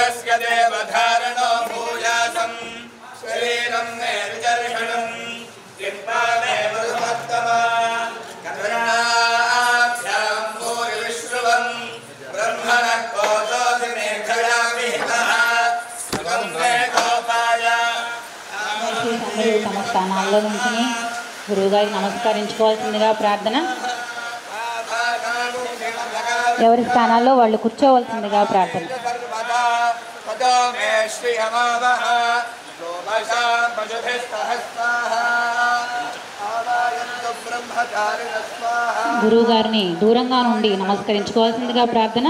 सर्वस्य देवधारणो भूयासं शरीरं मे विदर्शनं चित्तामे मधुमत्तमा करुणाभ्यां भूरिविश्रुवं ब्रह्मणः कोशोऽधिमे खयामिहितः सुखं मे गोपाय తమ స్థానాల్లో నుంచి గురువుగారికి నమస్కరించుకోవాల్సిందిగా ప్రార్థన. ఎవరి స్థానాల్లో వాళ్ళు కూర్చోవలసిందిగా ప్రార్థన. గురువు గారిని దూరంగా నుండి నమస్కరించుకోవాల్సిందిగా ప్రార్థన.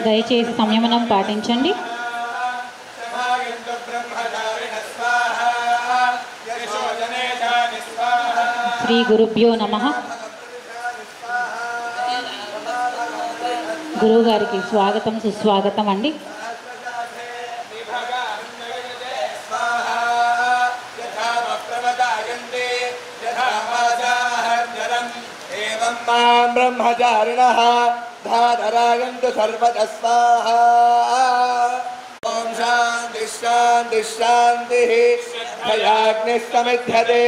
దయచేసి సంయమనం పాటించండి. శ్రీ గురుభ్యో నమః. గురువు గారికి స్వాగతం సుస్వాగతం అండి. ब्रह्मचारिणः धाधरायन्तु सर्वतः स्वाहा. ॐ शान्तिः शान्तिः शान्तिः. श्रद्धयाग्निः समिध्यते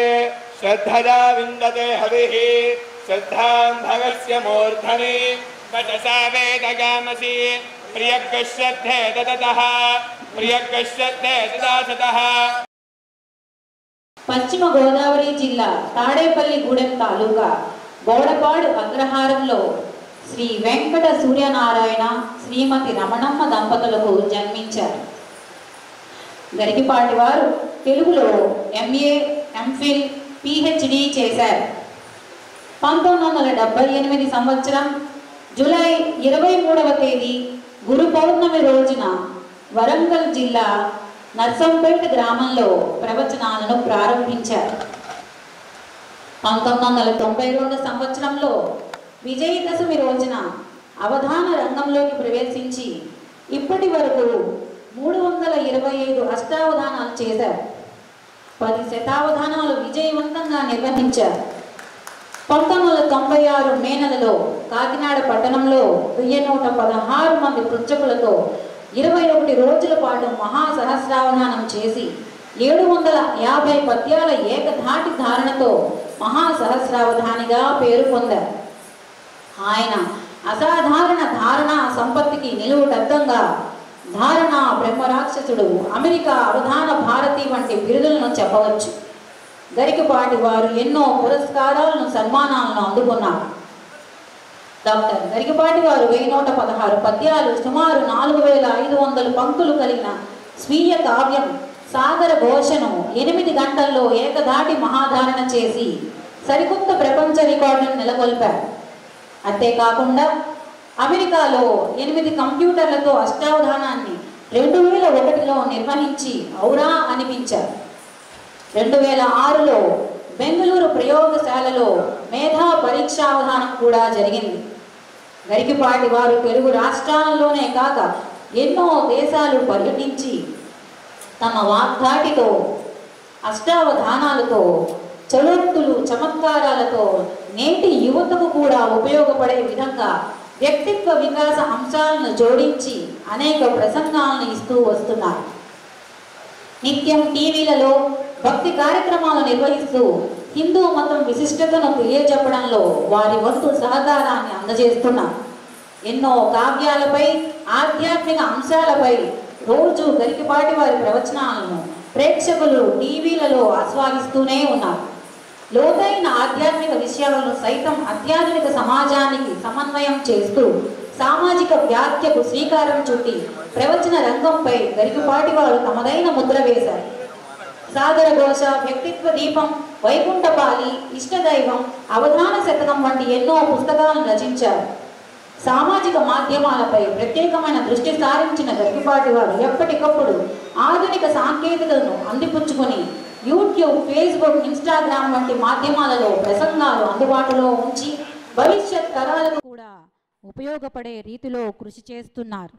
श्रद्धया विन्दते हविः श्रद्धां भगस्य मूर्धनि वचसा वेदयामसि प्रियश्रद्धे ददतः प्रियश्रद्धे ददासतः. పశ్చిమ గోదావరి జిల్లా తాడేపల్లి గూడెం తాలూకా బోడపాడు అగ్రహారంలో శ్రీ వెంకట సూర్యనారాయణ శ్రీమతి రమణమ్మ దంపతులకు జన్మించారు. గరికిపాటి వారు తెలుగులో MA, MPhil, PhD చేశారు. 1978 సంవత్సరం జూలై 23వ తేదీ గురు పౌర్ణమి రోజున వరంగల్ జిల్లా నర్సంపేట గ్రామంలో ప్రవచనాలను ప్రారంభించారు. 1992 సంవత్సరంలో విజయదశమి రోజున అవధాన రంగంలోకి ప్రవేశించి ఇప్పటి వరకు 325 అష్టావధానాలు చేశారు. 10 శతావధానాలు విజయవంతంగా నిర్వహించారు. 1996 మే నెలలో కాకినాడ పట్టణంలో 1116 మంది పృచ్ఛకులతో 21 రోజుల పాటు మహాసహస్రావధానం చేసి 750 పద్యాల ఏకధాటి ధారణతో మహాసహస్రావధానిగా పేరు పొందారు. ఆయన అసాధారణ ధారణ సంపత్తికి నిలువుటద్దంగా ధారణ బ్రహ్మరాక్షసుడు, అమెరికా అవధాన భారతి వంటి బిరుదులను చెప్పవచ్చు. గరికపాటి వారు ఎన్నో పురస్కారాలను సన్మానాలను అందుకున్నారు. డాక్టర్ గరికపాటి వారు 1116 పద్యాలు, సుమారు 4500 పంక్తులు కలిగిన స్వీయ కావ్యం సాగర ఘోషను 8 గంటల్లో ఏకధాటి మహాధారణ చేసి సరికొత్త ప్రపంచ రికార్డును నెలకొల్పారు. అంతేకాకుండా అమెరికాలో 8 కంప్యూటర్లతో అష్టావధానాన్ని 2001లో నిర్వహించి ఔరా అనిపించారు. 2006లో బెంగళూరు ప్రయోగశాలలో మేధా పరీక్షావధానం కూడా జరిగింది. గరికపాటి వారు తెలుగు రాష్ట్రాల్లోనే కాక ఎన్నో దేశాలు పర్యటించి తమ వాగ్ధాటితో, అష్టావధానాలతో, చలోక్తులు, చమత్కారాలతో నేటి యువతకు కూడా ఉపయోగపడే విధంగా వ్యక్తిత్వ వికాస అంశాలను జోడించి అనేక ప్రసంగాలను ఇస్తూ వస్తున్నారు. నిత్యం టీవీలలో భక్తి కార్యక్రమాలు నిర్వహిస్తూ హిందూ మతం విశిష్టతను తెలియజెప్పడంలో వారి వంతు సహకారాన్ని అందజేస్తున్నారు. ఎన్నో కావ్యాలపై, ఆధ్యాత్మిక అంశాలపై రోజు గరికపాటి వారి ప్రవచనాలను ప్రేక్షకులు టీవీలలో ఆస్వాదిస్తూనే ఉన్నారు. లోతైన ఆధ్యాత్మిక విషయాలను సైతం అత్యాధునిక సమాజానికి సమన్వయం చేస్తూ సామాజిక వ్యాఖ్యకు శ్రీకారం చుట్టి ప్రవచన రంగంపై గరికపాటి వారు తమదైన ముద్ర వేశారు. సాగర ఘోష, వ్యక్తిత్వ దీపం, వైకుంఠపాలి, ఇష్టదైవం, అవధాన శతకం వంటి ఎన్నో పుస్తకాలను రచించారు. సామాజిక మాధ్యమాలపై ప్రత్యేకమైన దృష్టి సారించిన గరికపాటి వారు ఎప్పటికప్పుడు ఆధునిక సాంకేతికతను అందిపుచ్చుకొని యూట్యూబ్, ఫేస్బుక్, ఇన్స్టాగ్రామ్ వంటి మాధ్యమాలలో ప్రసంగాలు అందుబాటులో ఉంచి భవిష్యత్ తరాలకు కూడా ఉపయోగపడే రీతిలో కృషి చేస్తున్నారు.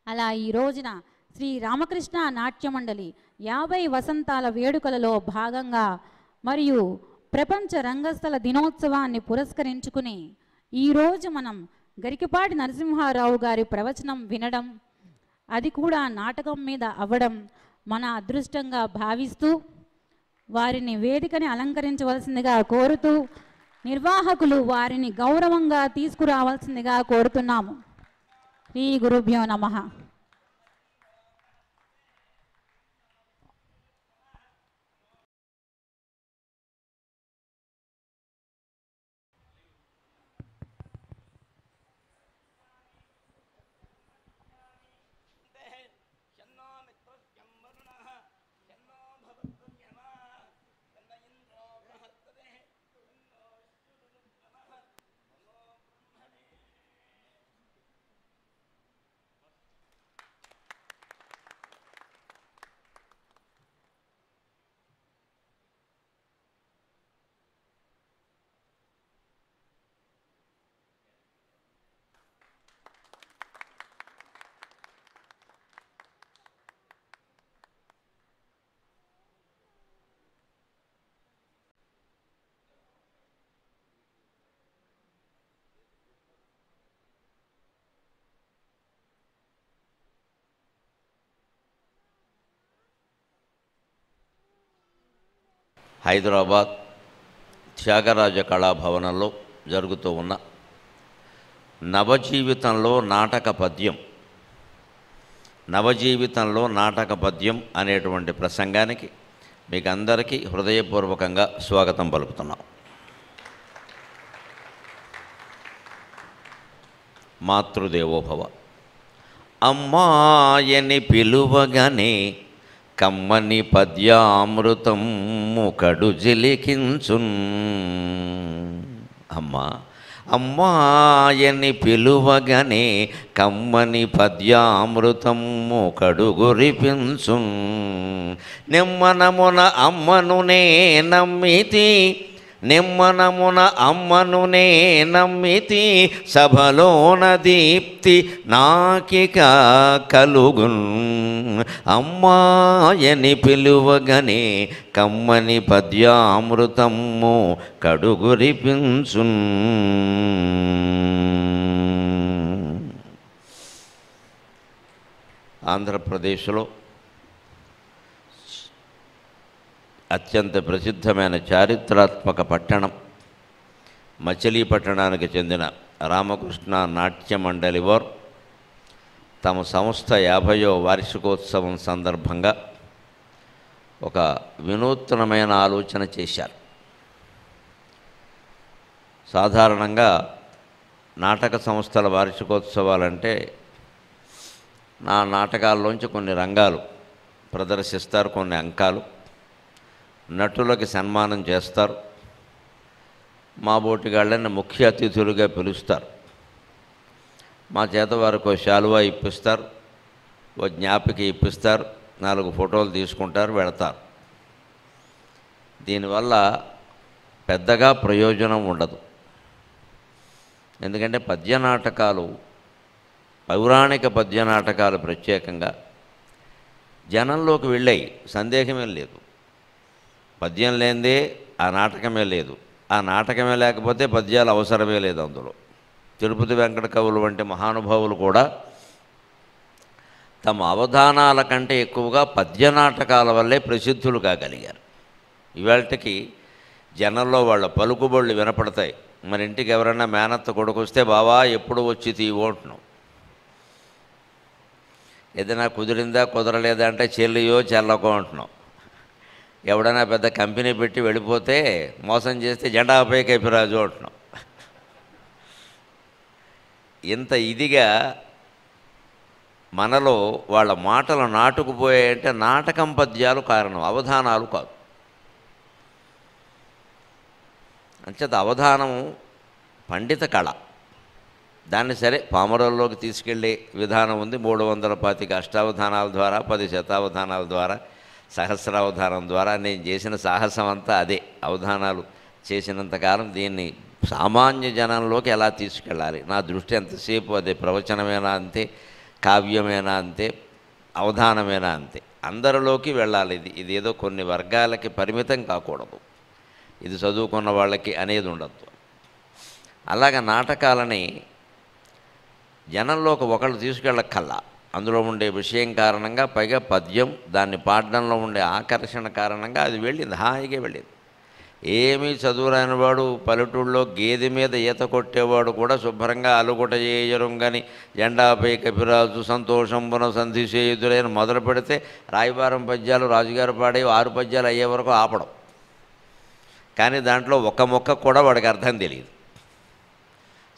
అలా ఈ రోజున శ్రీ రామకృష్ణ నాట్య మండలి 50 వసంతాల వేడుకలలో భాగంగా మరియు ప్రపంచ రంగస్థల దినోత్సవాన్ని పురస్కరించుకుని ఈరోజు మనం గరికపాటి నరసింహారావు గారి ప్రవచనం వినడం, అది కూడా నాటకం మీద అవ్వడం మన అదృష్టంగా భావిస్తూ వారిని వేదికని అలంకరించవలసిందిగా కోరుతూ నిర్వాహకులు వారిని గౌరవంగా తీసుకురావాల్సిందిగా కోరుతున్నాము. శ్రీ గురుభ్యో నమః. హైదరాబాద్ త్యాగరాజ కళాభవనంలో జరుగుతూ ఉన్న నవజీవితంలో నాటక పద్యం అనేటువంటి ప్రసంగానికి మీకు అందరికీ హృదయపూర్వకంగా స్వాగతం పలుకుతున్నాం. మాతృదేవోభవ. అమ్మాయని పిలువగానే కమ్మని పద్యామృతం ముకడు జిలికించున్. అమ్మాయని పిలువగానే కమ్మని పద్యామృతం ముకడు గురిపించున్. నెమ్మనమున అమ్మను నే నమ్మితి సభలోన దీప్తి నాకిక కలుగున్. అమ్మాయని పిలువగనే కమ్మని పద్యామృతము కడుగురిపించున్. ఆంధ్రప్రదేశ్లో అత్యంత ప్రసిద్ధమైన చారిత్రాత్మక పట్టణం మచిలీపట్టణానికి చెందిన రామకృష్ణ నాట్య మండలి వారు తమ సంస్థ 50వ వార్షికోత్సవం సందర్భంగా ఒక వినూత్నమైన ఆలోచన చేశారు. సాధారణంగా నాటక సంస్థల వార్షికోత్సవాలంటే నా నాటకాల్లోంచి కొన్ని రంగాలు ప్రదర్శిస్తారు, కొన్ని అంకాలు, నటులకి సన్మానం చేస్తారు, మా బోటిగాళ్ళని ముఖ్య అతిథులుగా పిలుస్తారు, మా చేత వారికి ఓ శాలువా ఇప్పిస్తారు, ఓ జ్ఞాపిక ఇప్పిస్తారు, 4 ఫోటోలు తీసుకుంటారు, వెళతారు. దీనివల్ల పెద్దగా ప్రయోజనం ఉండదు. ఎందుకంటే పద్యనాటకాలు, పౌరాణిక పద్యనాటకాలు ప్రత్యేకంగా జనంలోకి వెళ్ళాయి, సందేహమే లేదు. పద్యం లేనిదే ఆ నాటకమే లేదు, ఆ నాటకమే లేకపోతే పద్యాలు అవసరమే లేదు. అందులో తిరుపతి వెంకట కవులు వంటి మహానుభావులు కూడా తమ అవధానాల కంటే ఎక్కువగా పద్యనాటకాల వల్లే ప్రసిద్ధులు కాగలిగారు. ఇవాళకి జనంలో వాళ్ళ పలుకుబళ్ళు వినపడతాయి. మన ఇంటికి ఎవరైనా మేనత్త కొడుకు వస్తే బావా ఎప్పుడు వచ్చి తీవోంటున్నాం. ఏదైనా కుదిరిందా కుదరలేదా అంటే చెల్లియో చెల్లకో అంటున్నాం. ఎవడైనా పెద్ద కంపెనీ పెట్టి వెళ్ళిపోతే మోసం చేస్తే జెండాపై కైపిరాజు అంటున్నాం. ఇంత ఇదిగా మనలో వాళ్ళ మాటలు నాటుకుపోయాయంటే నాటకం పద్యాలు కారణం, అవధానాలు కాదు. అంచేత అవధానం పండిత కళ. దాన్ని సరే పామరుల్లోకి తీసుకెళ్ళే విధానం ఉంది. 325 అష్టావధానాల ద్వారా, 10 శతావధానాల ద్వారా, సహస్రావధానం ద్వారా నేను చేసిన సాహసం అంతా అదే. అవధానాలు చేసినంతకాలం దీన్ని సామాన్య జనంలోకి ఎలా తీసుకెళ్ళాలి, నా దృష్టి ఎంతసేపు అదే. ప్రవచనమైనా అంతే, కావ్యమైనా అంతే, అవధానమైనా అంతే. అందరిలోకి వెళ్ళాలి. ఇది ఏదో కొన్ని వర్గాలకి పరిమితం కాకూడదు, ఇది చదువుకున్న వాళ్ళకి అనేది ఉండదు. అలాగ నాటకాలని జనంలోకి ఒకళ్ళు తీసుకెళ్ళక్కల్లా, అందులో ఉండే విషయం కారణంగా, పైగా పద్యం దాన్ని పాడడంలో ఉండే ఆకర్షణ కారణంగా అది వెళ్ళింది, హాయిగా వెళ్ళింది. ఏమీ చదువురాని వాడు పల్లెటూళ్ళలో గేదె మీద ఈత కొట్టేవాడు కూడా శుభ్రంగా అలుగుట చేయరుంగని జెండాపై కపిరాజు సంతోషంబున సంధి చేయుదురైన మొదలు పెడితే రాయబారం పద్యాలు రాజుగారు పాడే 6 పద్యాలు అయ్యే వరకు ఆపడం. కానీ దాంట్లో ఒక్క మొక్క కూడా వాడికి అర్థం తెలియదు.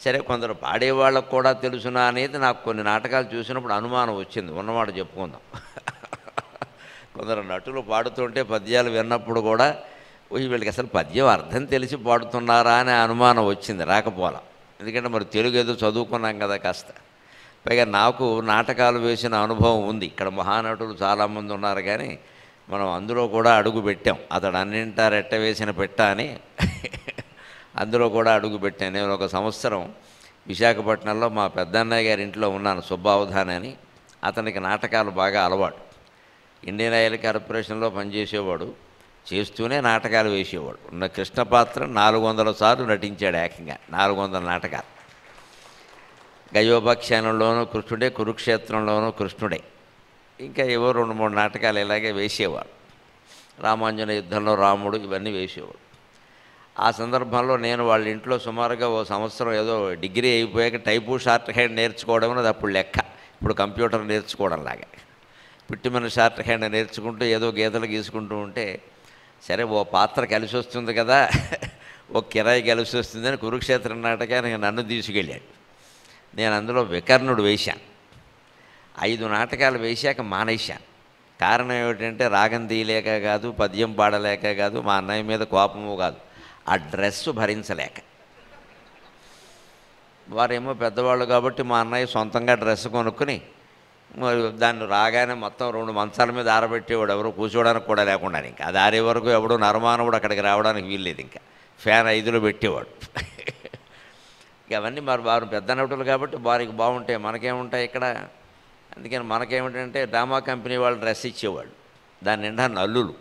సరే, కొందరు పాడేవాళ్ళకు కూడా తెలుసునా అనేది నాకు కొన్ని నాటకాలు చూసినప్పుడు అనుమానం వచ్చింది, ఉన్నమాట చెప్పుకుందాం. కొందరు నటులు పాడుతుంటే పద్యాలు విన్నప్పుడు కూడా వీళ్ళకి అసలు పద్యం అర్థం తెలిసి పాడుతున్నారా అనే అనుమానం వచ్చింది, రాకపోలా. ఎందుకంటే మరి తెలుగు ఏదో చదువుకున్నాం కదా కాస్త. పైగా నాకు నాటకాలు వేసిన అనుభవం ఉంది. ఇక్కడ మహానటులు చాలామంది ఉన్నారు, కానీ మనం అందులో కూడా అడుగు పెట్టాం. అతడు అన్నింటా రెట్ట వేసిన పెట్ట అని అందులో కూడా అడుగు పెట్టాను. నేను ఒక సంవత్సరం విశాఖపట్నంలో మా పెద్దన్నయ్య గారి ఇంట్లో ఉన్నాను, సుబ్బావధాని అని. అతనికి నాటకాలు బాగా అలవాటు. ఇండియన్ ఆయిల్ కార్పొరేషన్లో పనిచేసేవాడు, చేస్తూనే నాటకాలు వేసేవాడు. ఉన్న కృష్ణ పాత్ర 400 సార్లు నటించాడు, ఏకంగా 400 నాటకాలు. గయోపాఖ్యానంలోనూ కృష్ణుడే, కురుక్షేత్రంలోనూ కృష్ణుడే, ఇంకా ఏవో 2-3 నాటకాలు ఇలాగే వేసేవాడు. రామాంజన యుద్ధంలో రాముడు, ఇవన్నీ వేసేవాడు. ఆ సందర్భంలో నేను వాళ్ళ ఇంట్లో సుమారుగా ఓ సంవత్సరం ఏదో డిగ్రీ అయిపోయాక టైపు షార్ట్ హ్యాండ్ నేర్చుకోవడం అనేది అప్పుడు లెక్క, ఇప్పుడు కంప్యూటర్ నేర్చుకోవడం లాగా. పిట్టిమని షార్ట్ హ్యాండ్ నేర్చుకుంటూ ఏదో గీతలు గీసుకుంటూ ఉంటే, సరే ఓ పాత్ర కలిసి వస్తుంది కదా, ఓ కిరాయి కలిసి వస్తుందని కురుక్షేత్రం నాటకానికి నన్ను తీసుకెళ్ళాడు. నేను అందులో వికర్ణుడు వేశాను. 5 నాటకాలు వేశాక మానేశాను. కారణం ఏమిటంటే రాగం తీయలేక కాదు, పద్యం పాడలేక కాదు, మా అన్నయ్య మీద కోపము కాదు, ఆ డ్రెస్సు భరించలేక. వారేమో పెద్దవాళ్ళు కాబట్టి మా అన్నయ్య సొంతంగా డ్రెస్ కొనుక్కుని దాన్ని రాగానే మొత్తం 2 మంచాల మీద ఆరబెట్టేవాడు, ఎవరు కూర్చోవడానికి కూడా లేకుండా. ఇంకా అది ఆరే వరకు ఎవడు నరమానవుడు అక్కడికి రావడానికి వీల్లేదు. ఇంకా ఫ్యాన్ 5లో పెట్టేవాడు. ఇక అవన్నీ మరి వారు పెద్ద నటులు కాబట్టి వారికి బాగుంటాయి, మనకేముంటాయి ఇక్కడ. అందుకని మనకేమిటంటే డ్రామా కంపెనీ వాళ్ళు డ్రెస్ ఇచ్చేవాళ్ళు, దాని నిండా నల్లులు.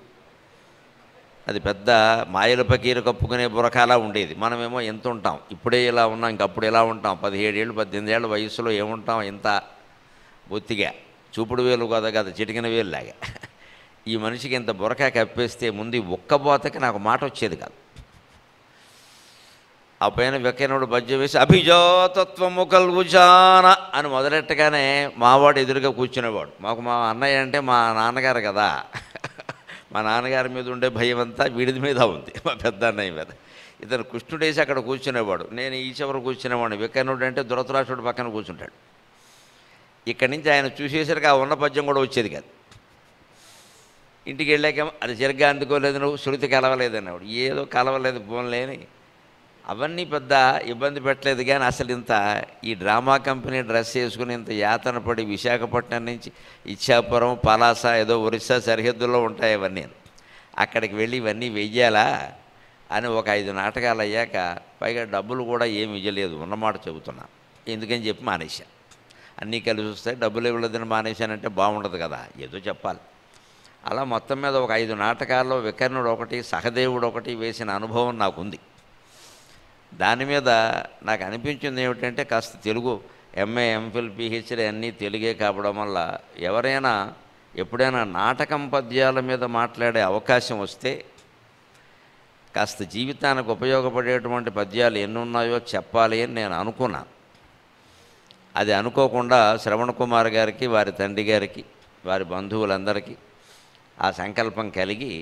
అది పెద్ద మాయల పకీరు కప్పుకునే బురకాలా ఉండేది. మనమేమో ఎంత ఉంటాం, ఇప్పుడే ఇలా ఉన్నాం, ఇంకప్పుడు ఇలా ఉంటాం. 17 ఏళ్ళు 18 ఏళ్ళ వయసులో ఏముంటాం, ఇంత బొత్తిగా చూపుడు వేలు కదా చిటికిన వేలులాగా. ఈ మనిషికి ఇంత బురకా కప్పేస్తే ముందు ఒక్కబోతకి నాకు మాట వచ్చేది కాదు. ఆ పైన వెక్కనుడు పద్యం వేసి అభిజాతత్వము కల్వుజాన అని మొదలెట్టగానే మావాడు ఎదురుగా కూర్చునేవాడు. మాకు మా అన్నయ్య అంటే మా నాన్నగారు కదా, మా నాన్నగారి మీద ఉండే భయం అంతా వీడి మీద ఉంది, మా పెద్ద అన్నయ్య మీద. ఇతను కృష్ణుడేసి అక్కడ కూర్చునేవాడు, నేను ఈ చివర కూర్చునేవాడిని. వికర్ణుడు అంటే ధృతరాష్ట్రుడు పక్కన కూర్చుంటాడు. ఇక్కడి నుంచి ఆయన చూసేసరికి ఆ ఉన్న పద్యం కూడా వచ్చేది కాదు. ఇంటికి వెళ్ళాకేమో అది సరిగ్గా అందుకోలేదు, నువ్వు శృతి కలవలేదన్నాడు. ఏదో కలవలేదు పోన్లేని అవన్నీ పెద్ద ఇబ్బంది పెట్టలేదు. కానీ అసలు ఇంత ఈ డ్రామా కంపెనీ డ్రెస్ వేసుకుని ఇంత యాతన పడి విశాఖపట్నం నుంచి ఇచ్చాపురం, పలాస, ఏదో ఒరిస్సా సరిహద్దుల్లో ఉంటాయి అవన్నీ, అక్కడికి వెళ్ళి ఇవన్నీ వెయ్యాలా అని ఒక 5 నాటకాలు అయ్యాక పైగా డబ్బులు కూడా ఏమి ఇవ్వలేదు, ఉన్నమాట చెబుతున్నాను. ఎందుకని చెప్పి మానేశాను. అన్నీ కలిసి వస్తాయి, డబ్బులు ఇవ్వలేదని మానేశానంటే బాగుండదు కదా, ఏదో చెప్పాలి. అలా మొత్తం మీద ఒక 5 నాటకాల్లో వికర్ణుడు ఒకటి, సహదేవుడు ఒకటి వేసిన అనుభవం నాకుంది. దాని మీద నాకు అనిపించింది ఏమిటంటే కాస్త తెలుగు ఎంఏ, ఎంఫిల్, పిహెచ్డీ అన్నీ తెలుగే కావడం వల్ల ఎవరైనా ఎప్పుడైనా నాటకం పద్యాల మీద మాట్లాడే అవకాశం వస్తే కాస్త జీవితానికి ఉపయోగపడేటువంటి పద్యాలు ఎన్ని ఉన్నాయో చెప్పాలి అని నేను అనుకున్నాను. అది అనుకోకుండా శ్రవణ్ కుమార్ గారికి, వారి తండ్రి గారికి, వారి బంధువులందరికీ ఆ సంకల్పం కలిగి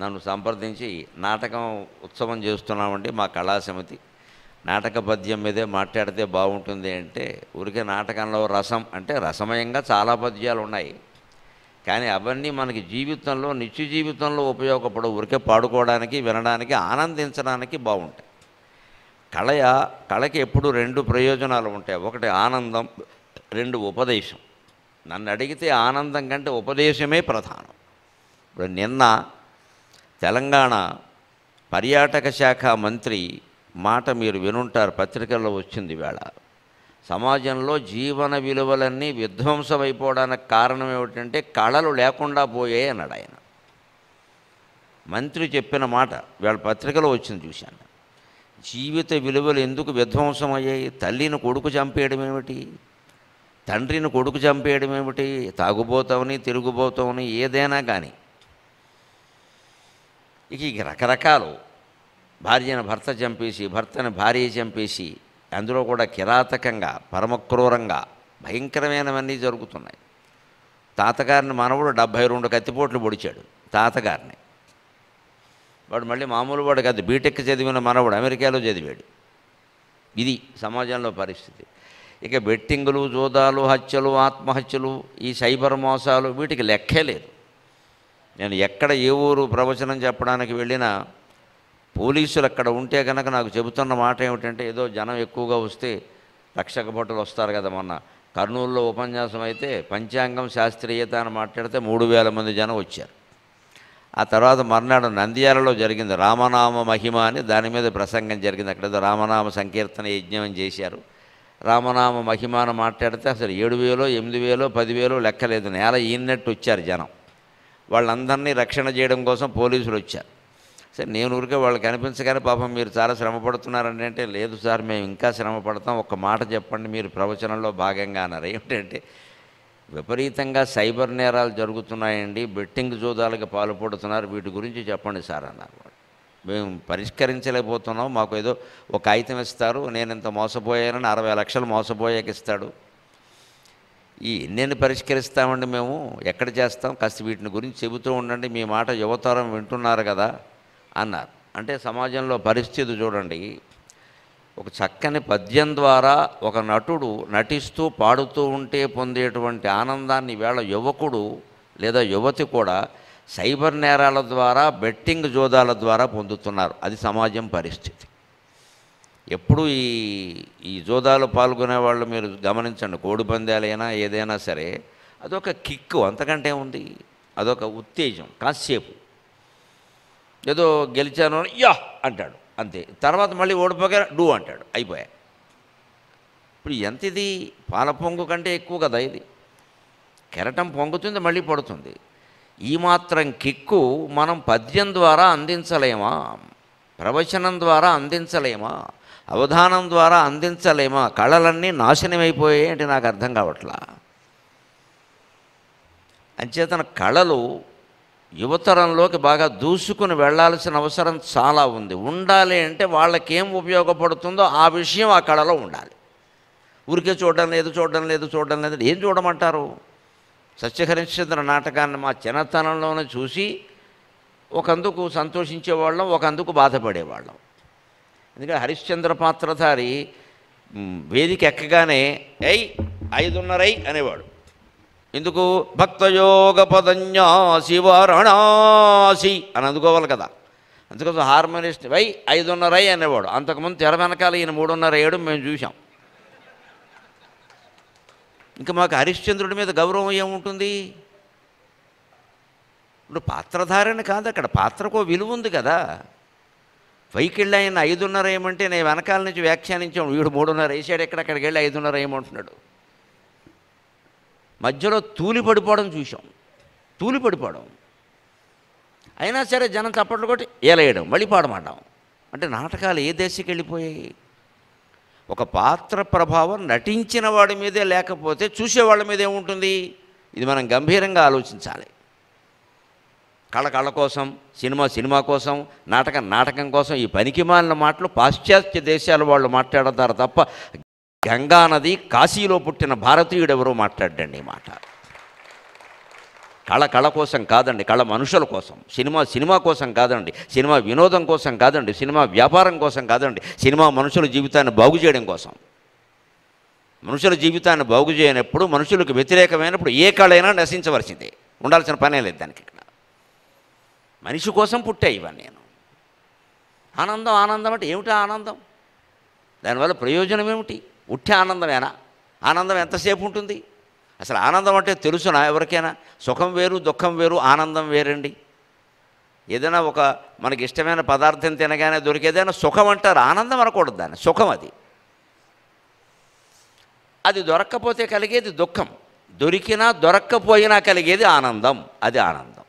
నన్ను సంప్రదించి నాటకం ఉత్సవం చేస్తున్నామండి మా కళాసమితి, నాటక పద్యం మీదే మాట్లాడితే బాగుంటుంది అంటే, ఊరికే నాటకంలో రసం అంటే రసమయంగా చాలా పద్యాలు ఉన్నాయి, కానీ అవన్నీ మనకి జీవితంలో నిత్య జీవితంలో ఉపయోగపడవు. ఊరికే పాడుకోవడానికి, వినడానికి, ఆనందించడానికి బాగుంటాయి. కళకి ఎప్పుడు 2 ప్రయోజనాలు ఉంటాయి. ఒకటి ఆనందం, 2 ఉపదేశం. నన్ను అడిగితే ఆనందం కంటే ఉపదేశమే ప్రధానం. ఇప్పుడు నిన్న తెలంగాణ పర్యాటక శాఖ మంత్రి మాట మీరు వినుంటారు, పత్రికల్లో వచ్చింది వేళ. సమాజంలో జీవన విలువలన్నీ విధ్వంసమైపోవడానికి కారణం ఏమిటంటే కళలు లేకుండా పోయాయి అన్నాడు ఆయన. మంత్రి చెప్పిన మాట వేళ పత్రికలో వచ్చింది, చూశాను. జీవిత విలువలు ఎందుకు విధ్వంసమయ్యాయి? తల్లిని కొడుకు చంపేయడం ఏమిటి? తండ్రిని కొడుకు చంపేయడం ఏమిటి? తాగుబోతామని, తిరుగుబోతామని ఏదైనా కానీ. ఇక రకరకాలు, భార్యను భర్త చంపేసి, భర్తను భార్య చంపేసి, అందులో కూడా కిరాతకంగా, పరమక్రూరంగా భయంకరమైనవన్నీ జరుగుతున్నాయి. తాతగారిని మనవడు 72 కత్తిపోట్లు పొడిచాడు తాతగారిని. వాడు మళ్ళీ మామూలు వాడు కాదు, బీటెక్ చదివిన మనవడు, అమెరికాలో చదివాడు. ఇది సమాజంలో పరిస్థితి. ఇక బెట్టింగులు, జూదాలు, హత్యలు, ఆత్మహత్యలు, ఈ సైబర్ మోసాలు, వీటికి లెక్కే లేదు. నేను ఎక్కడ ఏ ఊరు ప్రవచనం చెప్పడానికి వెళ్ళినా పోలీసులు అక్కడ ఉంటే కనుక నాకు చెబుతున్న మాట ఏమిటంటే, ఏదో జనం ఎక్కువగా వస్తే రక్షక భటులు వస్తారు కదా. మొన్న కర్నూలులో ఉపన్యాసం అయితే పంచాంగం శాస్త్రీయత అని మాట్లాడితే 3000 మంది జనం వచ్చారు. ఆ తర్వాత మర్నాడు నంద్యాలలో జరిగింది రామనామ మహిమ అని, దాని మీద ప్రసంగం జరిగింది. అక్కడేదో రామనామ సంకీర్తన యజ్ఞం చేశారు. రామనామ మహిమ అని మాట్లాడితే అసలు 7,000, 8,000, 10,000 లెక్కలేదు. నేల ఈన్నట్టు వచ్చారు జనం. వాళ్ళందరినీ రక్షణ చేయడం కోసం పోలీసులు వచ్చారు. సరే, నేను ఊరికే వాళ్ళు కనిపించగానే పాపం మీరు చాలా శ్రమ పడుతున్నారండి అంటే, లేదు సార్ మేము ఇంకా శ్రమ పడతాం, ఒక్క మాట చెప్పండి మీరు ప్రవచనంలో భాగంగా అన్నారు. ఏమిటంటే, విపరీతంగా సైబర్ నేరాలు జరుగుతున్నాయండి, బెట్టింగ్ జూదాలకు పాల్పడుతున్నారు, వీటి గురించి చెప్పండి సార్ అన్నారు. మేము పరిష్కరించలేకపోతున్నాం, మాకు ఏదో ఒక కాగితం ఇస్తారు, నేను ఇంత మోసపోయానని 60 లక్షలు మోసపోయాక ఇస్తాడు. ఈ ఎన్నెన్ని పరిష్కరిస్తామండి మేము, ఎక్కడ చేస్తాం, కాస్త వీటిని గురించి చెబుతూ ఉండండి, మీ మాట యువతరం వింటున్నారు కదా అన్నారు. అంటే సమాజంలో పరిస్థితి చూడండి. ఒక చక్కని పద్యం ద్వారా ఒక నటుడు నటిస్తూ పాడుతూ ఉంటే పొందేటువంటి ఆనందాన్ని ఈవేళ యువకుడు లేదా యువతి కూడా సైబర్ నేరాల ద్వారా, బెట్టింగ్ జోదాల ద్వారా పొందుతున్నారు. అది సమాజం పరిస్థితి. ఎప్పుడు ఈ జోదాలు పాల్గొనే వాళ్ళు మీరు గమనించండి, కోడిపందాలైనా ఏదైనా సరే అదొక కిక్కు, అంతకంటే ఉంది. అదొక ఉత్తేజం, కాసేపు ఏదో గెలిచాను యా అంటాడు అంతే, తర్వాత మళ్ళీ ఓడిపోగా డూ అంటాడు, అయిపోయా. ఇప్పుడు ఎంత ఇది, పాల పొంగు కంటే ఎక్కువ కదా ఇది. కెరటం పొంగుతుంది, మళ్ళీ పడుతుంది. ఈ మాత్రం కిక్కు మనం పద్యం ద్వారా అందించలేమా, ప్రవచనం ద్వారా అందించలేమా, అవధానం ద్వారా అందించలేమా? కళలన్నీ నాశనమైపోయాయి అంటే నాకు అర్థం కావట్లా. అంచేతన కళలు యువతరంలోకి బాగా దూసుకుని వెళ్ళాల్సిన అవసరం చాలా ఉంది. ఉండాలి అంటే వాళ్ళకేం ఉపయోగపడుతుందో ఆ విషయం ఆ కళలో ఉండాలి. ఊరికే చూడడం లేదు. ఏం చూడమంటారు? సత్యహరిశ్చంద్ర నాటకాన్ని మా చిన్నతనంలోనే చూసి ఒకందుకు సంతోషించేవాళ్ళం, ఒకందుకు బాధపడేవాళ్ళం. ఎందుకంటే హరిశ్చంద్ర పాత్రధారి వేదిక ఎక్కగానే 5:30 అనేవాడు. ఎందుకు? భక్తయోగ పదన్యాసి వారణాసి అని అందుకోవాలి కదా. అందుకోసం హార్మోనిస్ట్ 5:30 అనేవాడు. అంతకుముందు తెర వెనకాల ఈయన 3:30 మేము చూసాం. ఇంకా మాకు హరిశ్చంద్రుడి మీద గౌరవం ఏముంటుంది? ఇప్పుడు పాత్రధారణ కాదు, అక్కడ పాత్రకో విలువ ఉంది కదా. పైకి వెళ్ళి ఆయన 5:30 ఏమంటే నేను వెనకాల నుంచి వ్యాఖ్యానించాను, వీడు 3:30 వేసాడు, ఎక్కడికి వెళ్ళి 5:30 ఏమంటున్నాడు. మధ్యలో తూలి పడిపోవడం చూసాం, తూలి పడిపోవడం. అయినా సరే జనం చప్పట్లు కొట్టి ఏలేయడం, మళ్ళీ పాడమంటాం. అంటే నాటకాలు ఏ దేశకి వెళ్ళిపోయాయి? ఒక పాత్ర ప్రభావం నటించిన వాడి మీదే లేకపోతే చూసేవాళ్ళ మీద ఏముంటుంది? ఇది మనం గంభీరంగా ఆలోచించాలి. కళ కోసం, సినిమా కోసం, నాటకం కోసం ఈ పనికిమాలిన మాటలు పాశ్చాత్య దేశాల వాళ్ళు మాట్లాడతారు తప్ప గంగా నది కాశీలో పుట్టిన భారతీయుడు ఎవరో మాట్లాడండి ఈ మాట. కళ కోసం కాదండి, కళ మనుషుల కోసం. సినిమా కోసం కాదండి, సినిమా వినోదం కోసం కాదండి, సినిమా వ్యాపారం కోసం కాదండి, సినిమా మనుషుల జీవితాన్ని బాగు చేయడం కోసం. మనుషుల జీవితాన్ని బాగు చేయనప్పుడు, మనుషులకు వ్యతిరేకమైనప్పుడు ఏ కళైనా నశించవలసిందే, ఉండాల్సిన పనే లేదు దానికి. ఇక్కడ మనిషి కోసం పుట్టాయి ఇవన్నీ. నేను ఆనందం అంటే ఏమిటా ఆనందం? దానివల్ల ప్రయోజనం ఏమిటి? ఉట్టి ఆనందమేనా? ఆనందం ఎంతసేపు ఉంటుంది? అసలు ఆనందం అంటే తెలుసునా ఎవరికైనా? సుఖం వేరు, దుఃఖం వేరు, ఆనందం వేరండి. ఏదైనా ఒక మనకి ఇష్టమైన పదార్థం తినగానే దొరికేదైనా సుఖం అంటారు, ఆనందం అనకూడదు దాన్ని. సుఖం అది దొరక్కపోతే కలిగేది దుఃఖం, దొరికినా దొరక్కపోయినా కలిగేది ఆనందం. అది ఆనందం.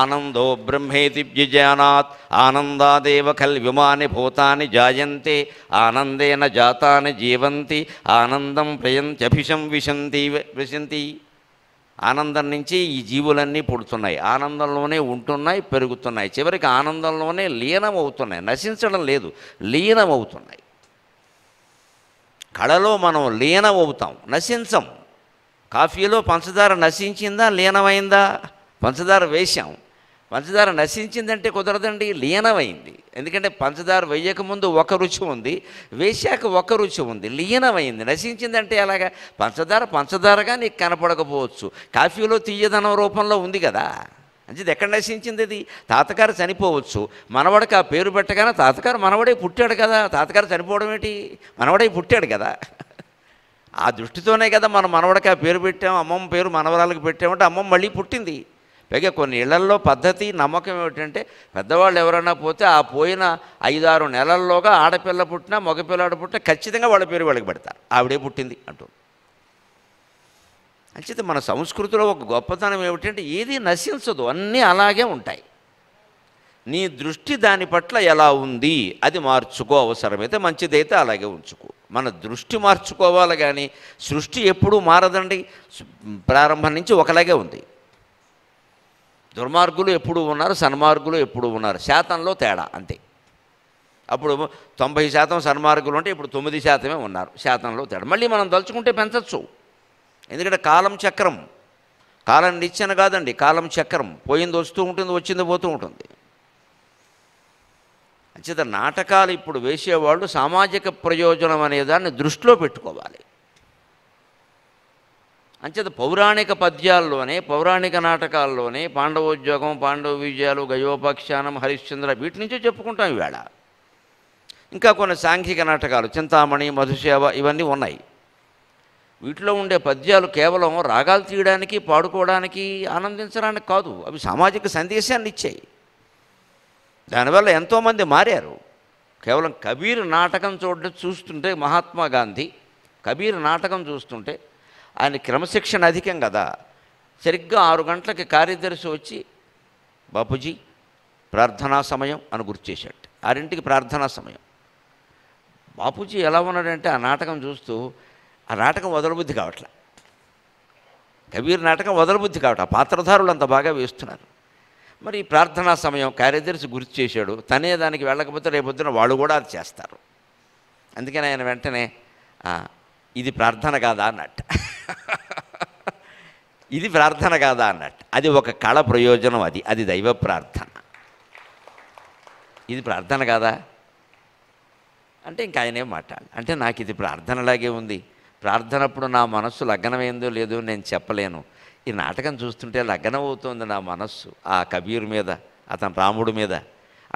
ఆనందో బ్రహ్మేతి వ్యజానాత్ ఆనందాదేవ ఖల్వ్యుమాని భూతాని జాయంతే ఆనందేన జాతాని జీవంతి ఆనందం ప్రయంత్యభిషం విశంతి. ఆనందం నుంచి ఈ జీవులన్నీ పుడుతున్నాయి, ఆనందంలోనే ఉంటున్నాయి, పెరుగుతున్నాయి, చివరికి ఆనందంలోనే లీనమవుతున్నాయి. నశించడం లేదు, లీనమవుతున్నాయి. కళలో మనం లీనమవుతాం, నశించం. కాఫీలో పంచదార నశించిందా, లీనమైందా? పంచదార వేశాం, పంచదార నశించిందంటే కుదరదండి, లీనమైంది. ఎందుకంటే పంచదార వేయకముందు ఒక రుచి ఉంది, వేశాక ఒక రుచి ఉంది, లీనమైంది. నశించిందంటే ఎలాగా? పంచదార పంచదారగా నీకు కనపడకపోవచ్చు, కాఫీలో తీయదనం రూపంలో ఉంది కదా. అంటే ఎక్కడ నశించింది అది? తాతగారు చనిపోవచ్చు, మనవడికి ఆ పేరు పెట్టగానే తాతగారు మనవడే పుట్టాడు కదా. తాతగారు చనిపోవడం ఏంటి? మనవడే పుట్టాడు కదా. ఆ దృష్టితోనే కదా మనం మనవడికి ఆ పేరు పెట్టాం. అమ్మమ్మ పేరు మనవరాలకు పెట్టామంటే అమ్మమ్మ మళ్ళీ పుట్టింది. పైగా కొన్ని ఇళ్లల్లో పద్ధతి, నమ్మకం ఏమిటంటే పెద్దవాళ్ళు ఎవరైనా పోతే ఆ పోయిన 5-6 నెలల్లోగా ఆడపిల్ల పుట్టినా మగపిల్లాడు పుట్టినా ఖచ్చితంగా వాళ్ళ పేరు వాళ్ళకి పెడతారు, ఆవిడే పుట్టింది అంటూ. అంచేత మన సంస్కృతిలో ఒక గొప్పతనం ఏమిటంటే ఏది నశించదు, అన్నీ అలాగే ఉంటాయి. నీ దృష్టి దాని పట్ల ఎలా ఉంది అది మార్చుకో, అవసరమైతే మంచిదైతే అలాగే ఉంచుకో. మన దృష్టి మార్చుకోవాలి కానీ సృష్టి ఎప్పుడూ మారదండి. ప్రారంభం నుంచి ఒకలాగే ఉంది. దుర్మార్గులు ఎప్పుడూ ఉన్నారు, సన్మార్గులు ఎప్పుడూ ఉన్నారు, శాతంలో తేడా అంతే. అప్పుడు 90% సన్మార్గులు ఉంటే ఇప్పుడు 9% ఉన్నారు, శాతంలో తేడా. మళ్ళీ మనం దలుచుకుంటే పెంచవచ్చు. ఎందుకంటే కాలం చక్రం, కాలం నిచ్చెన కాదండి, కాలం చక్రం. పోయింది వస్తూ ఉంటుంది, వచ్చింది పోతూ ఉంటుంది. అంచేత నాటకాలు ఇప్పుడు వేసేవాళ్ళు సామాజిక ప్రయోజనం అనేదాన్ని దృష్టిలో పెట్టుకోవాలి. అంచేత పౌరాణిక పద్యాల్లోనే, పౌరాణిక నాటకాల్లోనే పాండవోద్యోగం, పాండవ విజయాలు, గయోపాఖ్యానం, హరిశ్చంద్ర వీటి నుంచే చెప్పుకుంటాం ఈవేళ. ఇంకా కొన్ని సాంఘిక నాటకాలు, చింతామణి, మధుసేవ ఇవన్నీ ఉన్నాయి. వీటిలో ఉండే పద్యాలు కేవలం రాగాలు తీయడానికి, పాడుకోవడానికి, ఆనందించడానికి కాదు, అవి సామాజిక సందేశాన్ని ఇచ్చాయి. దానివల్ల ఎంతోమంది మారారు. కేవలం కబీర్ నాటకం చూస్తుంటే, మహాత్మా గాంధీ కబీర్ నాటకం చూస్తుంటే ఆయన క్రమశిక్షణ అధికం కదా. సరిగ్గా 6 గంటలకి కార్యదర్శి వచ్చి బాపూజీ ప్రార్థనా సమయం అని గుర్తు చేశాడు. 6ంటికి ప్రార్థనా సమయం. బాపూజీ ఎలా ఉన్నాడంటే ఆ నాటకం చూస్తూ ఆ నాటకం వదలబుద్ధి కావట్లే. కబీర్ నాటకం వదలబుద్ధి కావట్లే, ఆ పాత్రధారులు అంత బాగా వేస్తున్నారు. మరి ప్రార్థనా సమయం కార్యదర్శి గుర్తు చేశాడు. తనే దానికి వెళ్ళకపోతే రేపొద్దున వాళ్ళు కూడా అది చేస్తారు. అందుకని ఆయన వెంటనే ఇది ప్రార్థన కాదా అన్నట్టు, ఇది ప్రార్థన కాదా అన్నట్టు. అది ఒక కళ ప్రయోజనం, అది దైవ ప్రార్థన. ఇది ప్రార్థన కాదా అంటే ఇంకా ఆయనేం మాట్లాడాలి అంటే, నాకు ఇది ప్రార్థనలాగే ఉంది, ప్రార్థనప్పుడు నా మనస్సు లగ్నమైందో లేదో నేను చెప్పలేను, ఈ నాటకం చూస్తుంటే లగ్నం అవుతుంది నా మనస్సు ఆ కబీర్ మీద, అతను రాముడి మీద.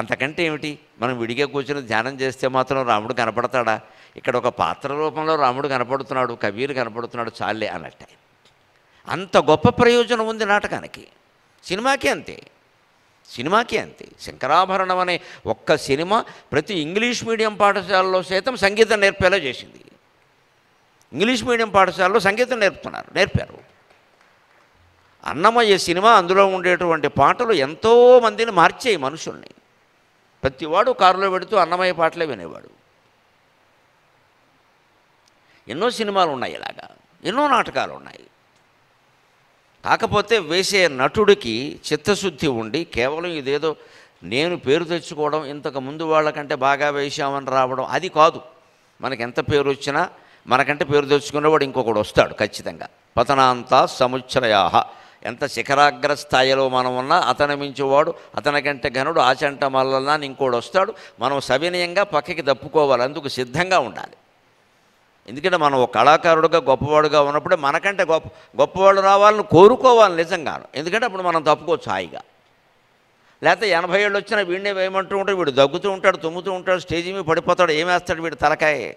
అంతకంటే ఏమిటి, మనం విడిగా కూర్చొని ధ్యానం చేస్తే మాత్రం రాముడు కనపడతాడా? ఇక్కడ ఒక పాత్ర రూపంలో రాముడు కనపడుతున్నాడు, కబీర్ కనపడుతున్నాడు, చాలే అన్నట్టే. అంత గొప్ప ప్రయోజనం ఉంది నాటకానికి. సినిమాకి అంతే, సినిమాకి అంతే. శంకరాభరణం అనే ఒక్క సినిమా ప్రతి ఇంగ్లీష్ మీడియం పాఠశాలలో సైతం సంగీతం నేర్పేలా చేసింది. ఇంగ్లీష్ మీడియం పాఠశాలలో సంగీతం నేర్పారు. అన్నమయ్య సినిమా, అందులో ఉండేటువంటి పాటలు ఎంతోమందిని మార్చాయి మనుషుల్ని. ప్రతివాడు కారులో పెడుతూ అన్నమయ్య పాటలే వినేవాడు. ఎన్నో సినిమాలు ఉన్నాయి, ఇలాగా ఎన్నో నాటకాలు ఉన్నాయి. కాకపోతే వేసే నటుడికి చిత్తశుద్ధి ఉండి కేవలం ఇదేదో నేను పేరు తెచ్చుకోవడం, ఇంతకు ముందు వాళ్ళకంటే బాగా వేశామని రావడం అది కాదు. మనకి ఎంత పేరు వచ్చినా మనకంటే పేరు తెచ్చుకునేవాడు ఇంకొకడు వస్తాడు ఖచ్చితంగా. పతనాంత సముచ్చరయా, ఎంత శిఖరాగ్ర స్థాయిలో మనం ఉన్నా అతను మించేవాడు, అతనికంటే ఘనుడు ఆచంట మల్లన్నా ఇంకోడు వస్తాడు. మనం సవినయంగా పక్కకి తప్పుకోవాలి, అందుకు సిద్ధంగా ఉండాలి. ఎందుకంటే మనం ఒక కళాకారుడుగా గొప్పవాడుగా ఉన్నప్పుడే మనకంటే గొప్పవాళ్ళు రావాలని కోరుకోవాలి నిజంగాను. ఎందుకంటే అప్పుడు మనం తప్పుకోవచ్చు హాయిగా. లేకపోతే 80 ఏళ్ళు వచ్చినా వీడినే వేయమంటూ ఉంటాడు, వీడు దగ్గుతూ ఉంటాడు, తుమ్ముతూ ఉంటాడు, స్టేజీ మీద పడిపోతాడు, ఏమేస్తాడు వీడు తలకాయే.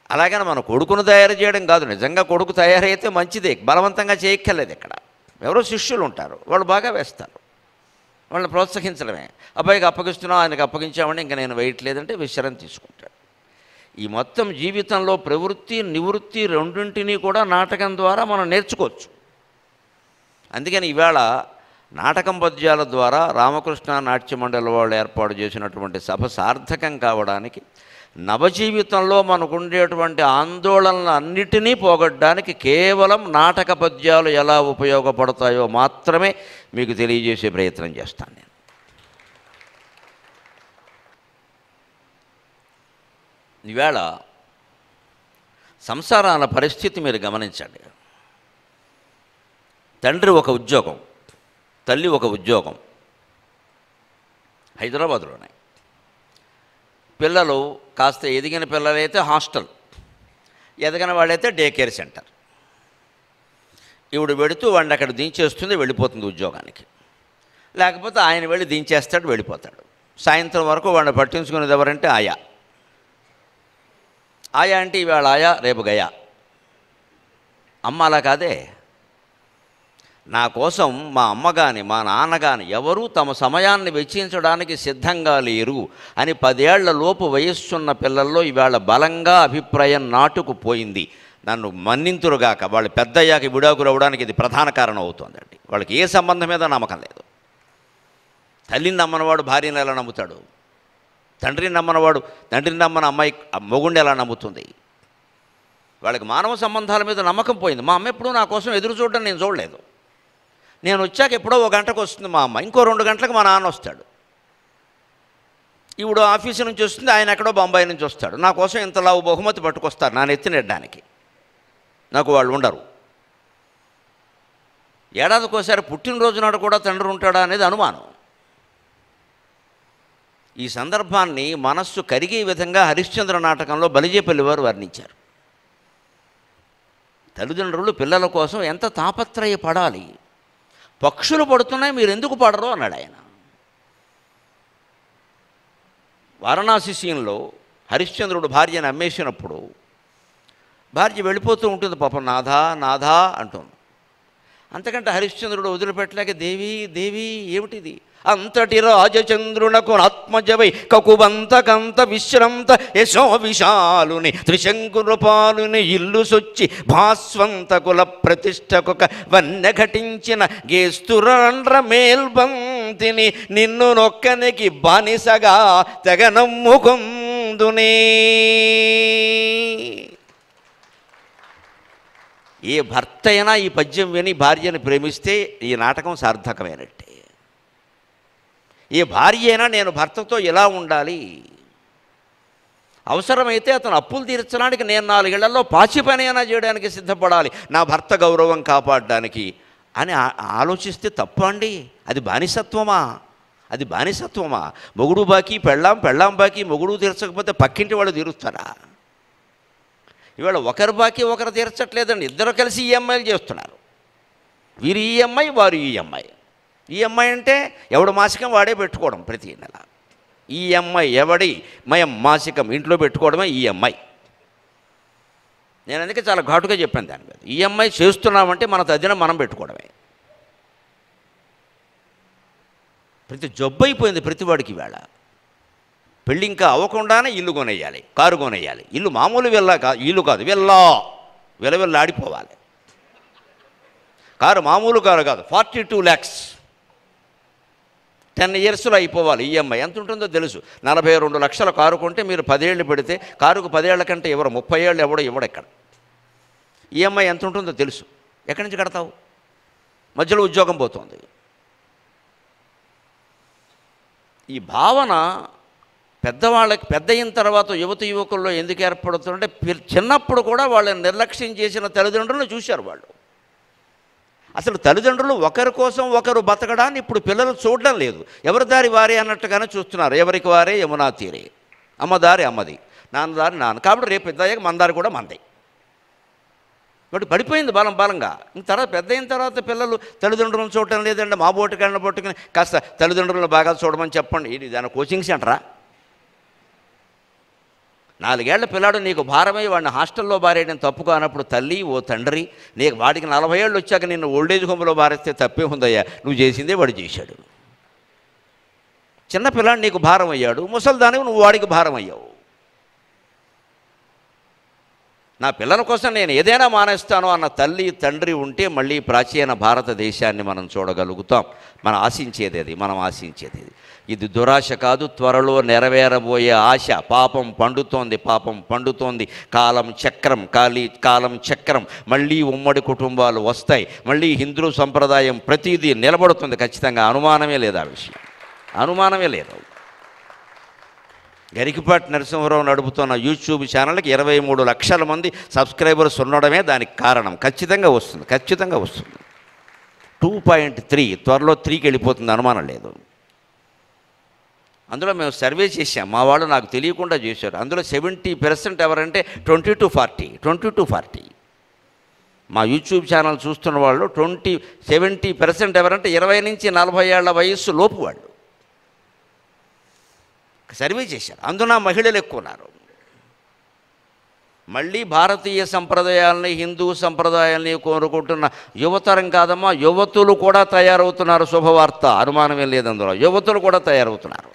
అలాగని మన కొడుకును తయారు చేయడం కాదు, నిజంగా కొడుకు తయారైతే మంచిదే, బలవంతంగా చేయక్కర్లేదు. ఇక్కడ ఎవరో శిష్యులు ఉంటారు, వాళ్ళు బాగా వేస్తారు, వాళ్ళని ప్రోత్సహించడమే. అబ్బాయికి అప్పగిస్తున్నాం, ఆయనకు అప్పగించామని ఇంకా నేను వేయట్లేదంటే విశ్రాంతి తీసుకుంటాడు. ఈ మొత్తం జీవితంలో ప్రవృత్తి నివృత్తి రెండింటినీ కూడా నాటకం ద్వారా మనం నేర్చుకోవచ్చు. అందుకని ఈవేళ నాటకం పద్యాల ద్వారా రామకృష్ణ నాట్య మండలి వాళ్ళు ఏర్పాటు చేసినటువంటి సభ సార్థకం కావడానికి, నవజీవితంలో మనకు ఉండేటువంటి ఆందోళనలు అన్నిటినీ పోగొట్టడానికి కేవలం నాటక పద్యాలు ఎలా ఉపయోగపడతాయో మాత్రమే మీకు తెలియజేసే ప్రయత్నం చేస్తాను నేను. ఈవేళ సంసారాల పరిస్థితి మీరు గమనించండి. తండ్రి ఒక ఉద్యోగం, తల్లి ఒక ఉద్యోగం హైదరాబాదులోనే. పిల్లలు కాస్త ఎదిగిన పిల్లలైతే హాస్టల్, ఎదగిన వాళ్ళైతే డే కేర్ సెంటర్. ఇవిడు పెడుతూ వాడిని అక్కడ దించేస్తుంది, వెళ్ళిపోతుంది ఉద్యోగానికి. లేకపోతే ఆయన వెళ్ళి దించేస్తాడు, వెళ్ళిపోతాడు. సాయంత్రం వరకు వాడిని పట్టించుకునేది ఎవరంటే ఆయా. ఆయా అంటే ఇవాళ ఆయా, రేపు గయా. అమ్మ అలా కాదే. నా కోసం మా అమ్మ కానీ మా నాన్న కానీ ఎవరూ తమ సమయాన్ని వెచ్చించడానికి సిద్ధంగా లేరు అని 10 ఏళ్ల లోపు వయస్సున్న పిల్లల్లో ఇవాళ బలంగా అభిప్రాయం నాటుకుపోయింది. నన్ను మన్నింతురుగాక, వాళ్ళు పెద్దయ్యాక విడాకులు అవ్వడానికి ఇది ప్రధాన కారణం అవుతుందండి. వాళ్ళకి ఏ సంబంధం మీద నమ్మకం లేదు. తల్లిని నమ్మనవాడు భార్యను ఎలా నమ్ముతాడు? తండ్రిని నమ్మనవాడు తండ్రిని నమ్మని అమ్మాయి మొగుండి ఎలా నమ్ముతుంది? వాళ్ళకి మానవ సంబంధాల మీద నమ్మకం పోయింది. మా అమ్మ ఎప్పుడూ నా కోసం ఎదురు చూడడం నేను చూడలేదు. నేను వచ్చాక ఎప్పుడో 1 గంటకు వస్తుంది మా అమ్మ, ఇంకో 2 గంటలకు మా నాన్న వస్తాడు. ఇప్పుడు ఆఫీసు నుంచి వస్తుంది, ఆయన ఎక్కడో బొంబాయి నుంచి వస్తాడు. నా కోసం ఇంతలా బహుమతి పట్టుకొస్తారు నా నెత్తినెట్టడానికి. నాకు వాళ్ళు ఉండరు. ఏడాదికోసారి పుట్టినరోజు నాడు కూడా తండ్రి ఉంటాడా అనేది అనుమానం. ఈ సందర్భాన్ని మనస్సు కరిగే విధంగా హరిశ్చంద్ర నాటకంలో బలిజేపల్లి వారు వర్ణించారు. తల్లిదండ్రులు పిల్లల కోసం ఎంత తాపత్రయపడాలి. పక్షులు పడుతున్నాయి, మీరు ఎందుకు పడరు అన్నాడు ఆయన. వారణాసి సీన్లో హరిశ్చంద్రుడు భార్యను అమ్మేసినప్పుడు భార్య వెళ్ళిపోతూ ఉంటుంది, పాపం నాథా నాథా అంటుంది. అంతకంటే హరిశ్చంద్రుడు వదిలిపెట్టలేక దేవి దేవి ఏమిటిది? అంతటి రాజచంద్రునకు ఆత్మజవై కకుబంతకంత విశ్రాంత యశో విశాలుని త్రిశంకురపాలుని ఇల్లు సొచ్చి భాస్వంతకుల ప్రతిష్టకొక వన్య ఘటించిన గేస్తురాండ్ర మేల్బంతిని నిన్ను నొక్కనికి బానిసగా తెగ నమ్ముకొందునే. ఏ భర్త అయినా ఈ పద్యం విని భార్యను ప్రేమిస్తే ఈ నాటకం సార్థకమైనట్టే. ఏ భార్య అయినా నేను భర్తతో ఎలా ఉండాలి, అవసరమైతే అతను అప్పులు తీర్చడానికి నేను 4 ఏళ్లలో పాచి పని అయినా చేయడానికి సిద్ధపడాలి నా భర్త గౌరవం కాపాడడానికి అని ఆలోచిస్తే తప్ప అండి? అది బానిసత్వమా? అది బానిసత్వమా? మొగుడు బాకీ పెళ్ళాం బాకీ మొగుడు తీర్చకపోతే పక్కింటి వాళ్ళు తీరుస్తారా? ఇవాళ ఒకరు బాకీ ఒకరు తీర్చట్లేదండి, ఇద్దరు కలిసి ఈఎంఐలు చేస్తున్నారు. వీరు ఈఎంఐ, వారు ఈఎంఐ. ఈఎంఐ అంటే ఎవడు మాసికం వాడే పెట్టుకోవడం ప్రతి నెల. ఈఎంఐ ఎవడి మయం మాసికం ఇంట్లో పెట్టుకోవడమే ఈఎంఐ. నేను అందుకే చాలా ఘాటుగా చెప్పాను దాని మీద. ఈఎంఐ చేస్తున్నామంటే మన తదిన మనం పెట్టుకోవడమే. ప్రతి జబ్బు అయిపోయింది ప్రతివాడికి. వేళ పెళ్ళి ఇంకా అవ్వకుండానే ఇల్లు కొనేయాలి, కారు కొనేయాలి. ఇల్లు మామూలు ఇల్లు కాదు, విలవిల్లాడిపోవాలి. కారు మామూలు కారు కాదు, 42 lakhs 10 yearsలో అయిపోవాలి. ఈఎంఐ ఎంత ఉంటుందో తెలుసు. 42 లక్షల కారు కొంటే మీరు 10 ఏళ్ళు పెడితే కారుకు 10 ఏళ్ల కంటే ఎవరు 30 ఏళ్ళు ఎవడో ఇవ్వడెక్కడ. ఈఎంఐ ఎంత ఉంటుందో తెలుసు. ఎక్కడి నుంచి కడతావు? మధ్యలో ఉద్యోగం పోతుంది. ఈ భావన పెద్దవాళ్ళకి పెద్ద అయిన తర్వాత యువత యువకుల్లో ఎందుకు ఏర్పడుతుందంటే చిన్నప్పుడు కూడా వాళ్ళని నిర్లక్ష్యం చేసిన తల్లిదండ్రులను చూశారు వాళ్ళు. అసలు తల్లిదండ్రులు ఒకరి కోసం ఒకరు బతకడాన్ని ఇప్పుడు పిల్లలు చూడడం లేదు. ఎవరి దారి వారే అన్నట్టుగానే చూస్తున్నారు. ఎవరికి వారే యమునా తీరే. అమ్మ దారి అమ్మది, నాన్న దారి నాన్న. కాబట్టి రేపు పెద్దయ్యాక మన దారి కూడా మంది. బట్ పడిపోయింది బలంగా. ఇంక తర్వాత పెద్ద అయిన తర్వాత పిల్లలు తల్లిదండ్రులను చూడటం లేదండి. మా బోటుకన్నా పట్టుకుని కాస్త తల్లిదండ్రులను బాగా చూడమని చెప్పండి. ఇది దాని కోచింగ్ సెంటరా? 4 ఏళ్ల పిల్లాడు నీకు భారమై వాడిని హాస్టల్లో బారేయడం తప్పు కానప్పుడు తల్లి ఓ తండ్రి నీకు వాడికి 40 ఏళ్ళు వచ్చాక నిన్ను ఓల్డేజ్ హోమ్లో బారేస్తే తప్పే ఉందయ్యా. నువ్వు చేసిందే వాడు చేశాడు. చిన్న పిల్లాడు నీకు భారం అయ్యాడు, ముసలిదానివి నువ్వు వాడికి భారం అయ్యావు. నా పిల్లల కోసం నేను ఏదైనా మానేస్తాను అన్న తల్లి తండ్రి ఉంటే మళ్ళీ ప్రాచీన భారతదేశాన్ని మనం చూడగలుగుతాం. మనం ఆశించేది అది, మనం ఆశించేది అది. ఇది దురాశ కాదు, త్వరలో నెరవేరబోయే ఆశ. పాపం పండుతోంది, పాపం పండుతోంది. కాలం చక్రం మళ్ళీ ఉమ్మడి కుటుంబాలు వస్తాయి. మళ్ళీ హిందూ సంప్రదాయం ప్రతిదీ నిలబడుతుంది ఖచ్చితంగా. అనుమానమే లేదు, ఆ విషయం అనుమానమే లేదు. గరికపాటి నరసింహారావు నడుపుతున్న యూట్యూబ్ ఛానల్కి 23 లక్షల మంది సబ్స్క్రైబర్స్ ఉండడమే దానికి కారణం. ఖచ్చితంగా వస్తుంది, ఖచ్చితంగా వస్తుంది. 2.3 త్వరలో 3కి వెళ్ళిపోతుంది, అనుమానం లేదు. అందులో మేము సర్వే చేసాం, మా వాళ్ళు నాకు తెలియకుండా చేశారు. అందులో 70% ఎవరంటే 20 to 40. మా యూట్యూబ్ ఛానల్ చూస్తున్న వాళ్ళు 70% ఎవరంటే 20 నుంచి 40 ఏళ్ల వయస్సు లోపు వాళ్ళు సర్వే చేశారు. అందున మహిళలు ఎక్కువ ఉన్నారు. మళ్ళీ భారతీయ సంప్రదాయాలని, హిందూ సంప్రదాయాల్ని కోరుకుంటున్న యువతరం కాదమ్మా, యువతులు కూడా తయారవుతున్నారు. శుభవార్త, అనుమానమే లేదు అందులో. యువతులు కూడా తయారవుతున్నారు.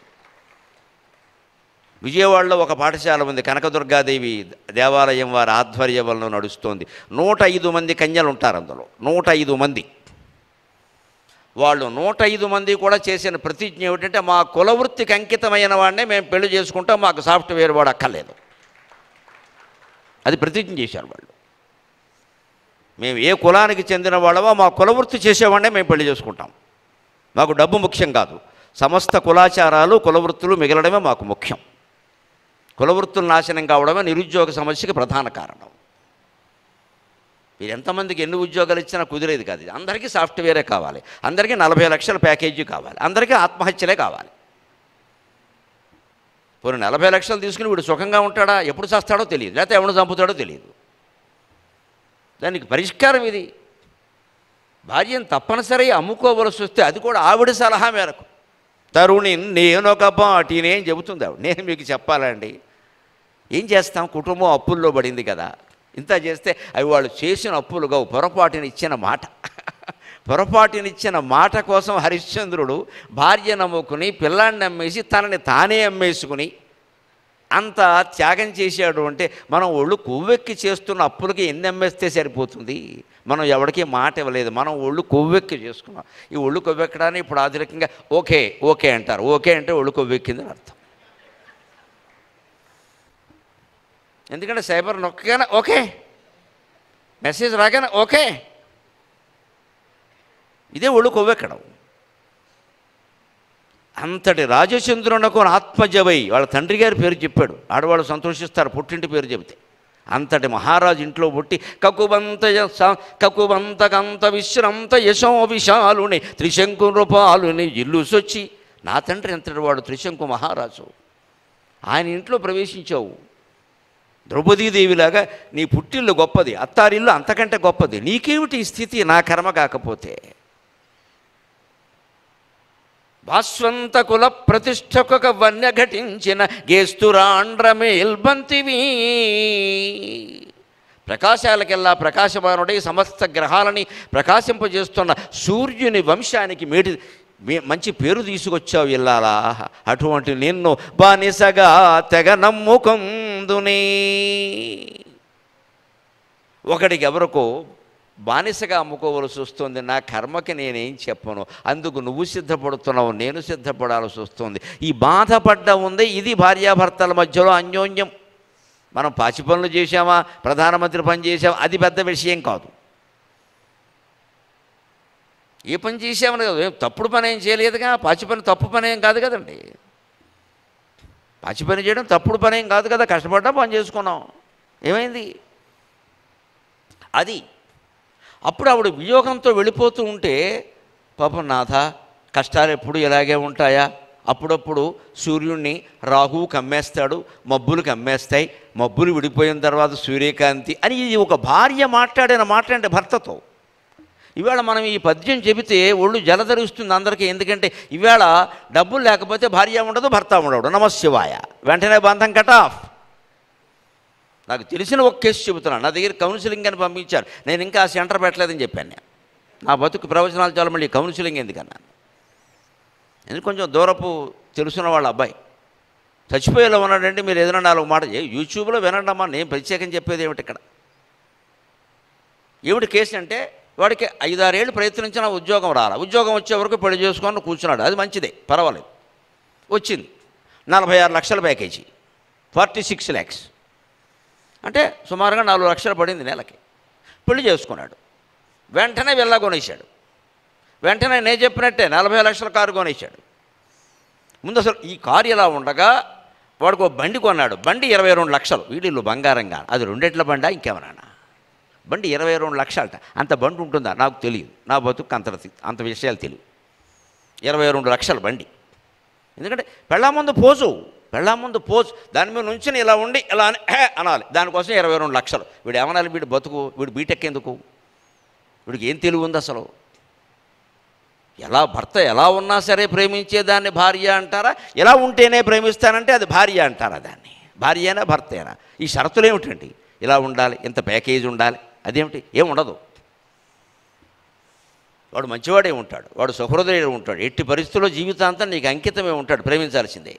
విజయవాడలో ఒక పాఠశాల ఉంది, కనకదుర్గాదేవి దేవాలయం వారి ఆధ్వర్యంలో నడుస్తోంది. 105 మంది కన్యలు ఉంటారు అందులో, 105 మంది. వాళ్ళు 105 మంది కూడా చేసిన ప్రతిజ్ఞ ఏమిటంటే, మా కులవృత్తికి అంకితమైన వాడినే మేము పెళ్లి చేసుకుంటాం, మాకు సాఫ్ట్వేర్ వాడు అక్కర్లేదు. అది ప్రతిజ్ఞ చేశారు వాళ్ళు. మేము ఏ కులానికి చెందిన వాళ్ళమో మా కులవృత్తి చేసేవాడినే మేము పెళ్లి చేసుకుంటాం, మాకు డబ్బు ముఖ్యం కాదు. సమస్త కులాచారాలు కులవృత్తులు మిగలడమే మాకు ముఖ్యం. కులవృత్తులు నాశనం కావడమే నిరుద్యోగ సమస్యకి ప్రధాన కారణం. మీరు ఎంతమందికి ఎన్ని ఉద్యోగాలు ఇచ్చినా కుదిరేది కాదు. అందరికీ సాఫ్ట్వేరే కావాలి, అందరికీ 40 లక్షల ప్యాకేజీ కావాలి, అందరికీ ఆత్మహత్యలే కావాలి. పోనీ 40 లక్షలు తీసుకుని వీడు సుఖంగా ఉంటాడా, ఎప్పుడు చేస్తాడో తెలియదు, లేకపోతే ఎవడు చంపుతాడో తెలియదు. దానికి పరిష్కారం ఇది. భార్యను తప్పనిసరి అమ్ముకోవలసి వస్తే అది కూడా ఆవిడ సలహా మేరకు. తరుణి నేనొక పాటినేం చెబుతుంది ఆవిడ. నేను మీకు చెప్పాలండి, ఏం చేస్తాం, కుటుంబం అప్పుల్లో పడింది కదా. ఇంత చేస్తే అవి వాళ్ళు చేసిన అప్పులుగా పొరపాటునిచ్చిన మాట కోసం హరిశ్చంద్రుడు భార్యను అమ్ముకుని పిల్లాన్ని అమ్మేసి తనని తానే అమ్మేసుకుని అంత త్యాగం చేశాడు. అంటే మనం ఒళ్ళు కొవ్వెక్కి చేస్తున్న అప్పులకి ఎన్ని అమ్మేస్తే సరిపోతుంది? మనం ఎవరికీ మాట ఇవ్వలేదు, మనం ఒళ్ళు కొవ్వెక్కి చేసుకున్నాం. ఈ ఒళ్ళు కొవ్వెక్కడాన్ని ఇప్పుడు ఆధునికంగా ఓకే అంటారు. ఓకే అంటే ఒళ్ళు కొవ్వెక్కిందని అర్థం. ఎందుకంటే సైబర్ నొక్కగానే ఓకే, మెసేజ్ రాగానే ఓకే, ఇదే ఒళ్ళు కొవ్వెక్కడం. అంతటి రాజచంద్రునకు ఆత్మజవై వాళ్ళ తండ్రి గారి పేరు చెప్పాడు. ఆడవాళ్ళు సంతోషిస్తారు పుట్టింటి పేరు చెబితే. అంతటి మహారాజు ఇంట్లో పుట్టి కకుబంతకంత విశ్రాంత యశో విశాలుని త్రిశంకు రూపాలుని ఇల్లు సొచ్చి. నా తండ్రి ఎంతటి వాడు, త్రిశంకు మహారాజు. ఆయన ఇంట్లో ప్రవేశించావు. ద్రౌపదీదేవిలాగా నీ పుట్టిల్లు గొప్పది, అత్తారిల్లు అంతకంటే గొప్పది. నీకేమిటి ఈ స్థితి? నా కర్మ కాకపోతే. భాస్వంత కుల ప్రతిష్టకొక వన్య ఘటించిన గేస్తురాండ్రమేల్బంతివి. ప్రకాశాలకెల్లా ప్రకాశమానుడై సమస్త గ్రహాలని ప్రకాశింపజేస్తున్న సూర్యుని వంశానికి మంచి పేరు తీసుకొచ్చావు ఇల్లాలా. అటువంటి నిన్ను బానిసగా తెగ నమ్ముకొందునే. ఒకడికి ఎవరికో బానిసగా అమ్ముకోవలసి వస్తుంది. నా కర్మకి నేనేం చెప్పను, అందుకు నువ్వు సిద్ధపడుతున్నావు, నేను సిద్ధపడాల్సి వస్తుంది. ఈ బాధపడ్డ ఉంది. ఇది భార్యాభర్తల మధ్యలో అన్యోన్యం. మనం పాచి పనులు చేశామా, ప్రధానమంత్రి పని చేసామా, అది పెద్ద విషయం కాదు. ఏ పని చేసామని కాదు, తప్పుడు పని ఏం చేయలేదుగా. పాచి పని తప్పు పని ఏం కాదు కదండి. పాచి పని చేయడం తప్పుడు పని ఏం కాదు కదా. కష్టపడ్డా పని చేసుకున్నాం, ఏమైంది అది. అప్పుడు ఆవిడ వియోగంతో వెళ్ళిపోతూ ఉంటే, పాపం నాథ కష్టాలు ఎప్పుడు ఇలాగే ఉంటాయా? అప్పుడప్పుడు సూర్యుడిని రాహువు కమ్మేస్తాడు, మబ్బులు కమ్మేస్తాయి, మబ్బులు విడిపోయిన తర్వాత సూర్యకాంతి అని. ఇది ఒక భార్య మాట్లాడిన మాట అంటే భర్తతో. ఇవాళ మనం ఈ పద్యం చెబితే ఒళ్ళు జలధరిస్తుంది అందరికీ. ఎందుకంటే ఇవాళ డబ్బులు లేకపోతే భార్య ఉండదు, భర్త ఉండడు. నమశివాయ, వెంటనే బంధం కట్ ఆఫ్. నాకు తెలిసిన ఒక కేసు చెబుతున్నాను. నా దగ్గర కౌన్సిలింగ్ అని పంపించారు. నేను ఇంకా ఆ సెంటర్ పెట్టలేదని చెప్పాను. నేను నా బతుకు ప్రవచనాలు చాలా మళ్ళీ కౌన్సిలింగ్ ఎందుకన్నాను. ఎందుకు కొంచెం దూరపు తెలుసున్న వాళ్ళ అబ్బాయి చచ్చిపోయేలా ఉన్నాడండి. మీరు ఏదైనా 4 మాట యూట్యూబ్లో వినండి అమ్మా, నేను ప్రత్యేకం చెప్పేది ఏమిటి ఇక్కడ. ఏమిటి కేసు అంటే వాడికి 5-6 ఏళ్ళు ప్రయత్నించిన ఉద్యోగం రాలా. ఉద్యోగం వచ్చే వరకు పెళ్లి చేసుకొని కూర్చున్నాడు. అది మంచిదే, పర్వాలేదు. వచ్చింది 46 లక్షల ప్యాకేజీ, 46 lakhs అంటే సుమారుగా 4 లక్షలు పడింది నెలకి. పెళ్లి చేసుకున్నాడు. వెంటనే వెళ్ళా కొనేశాడు. వెంటనే నేను చెప్పినట్టే 40 లక్షల కారు కొనేశాడు. ముందు అసలు ఈ కారు ఇలా ఉండగా వాడికి ఒక బండి కొన్నాడు. బండి 22 లక్షలు. వీడిల్లు బంగారంగా. అది 2 ఎట్ల బండా ఇంకేమన్నా? బండి 22 లక్షలట. అంత బండి ఉంటుందా నాకు తెలియదు. నా బతుకు అంత విషయాలు తెలియదు. 22 లక్షల బండి. ఎందుకంటే పెళ్ళా ముందు పోజు దాని మీద నుంచుని ఇలా ఉండి ఇలా అని అనాలి. దానికోసం 22 లక్షలు. వీడు ఏమనాలి? వీడు బతుకు, వీడు బీటెక్ ఎందుకు? వీడికి ఏం తెలివి ఉంది అసలు? భర్త ఎలా ఉన్నా సరే ప్రేమించేదాన్ని భార్య అంటారా? ఎలా ఉంటేనే ప్రేమిస్తానంటే అది భార్య అంటారా? దాన్ని భార్యనా భర్తేనా? ఈ షరతులు ఏమిటండి? ఇలా ఉండాలి, ఇంత ప్యాకేజ్ ఉండాలి, అదేమిటి? ఏం ఉండదు. వాడు మంచివాడే ఉంటాడు, వాడు సహృదయుడు ఉంటాడు. ఎట్టి పరిస్థితుల్లో జీవితాంతం నీకు అంకితమే ఉంటాడు, ప్రేమించాల్సిందే.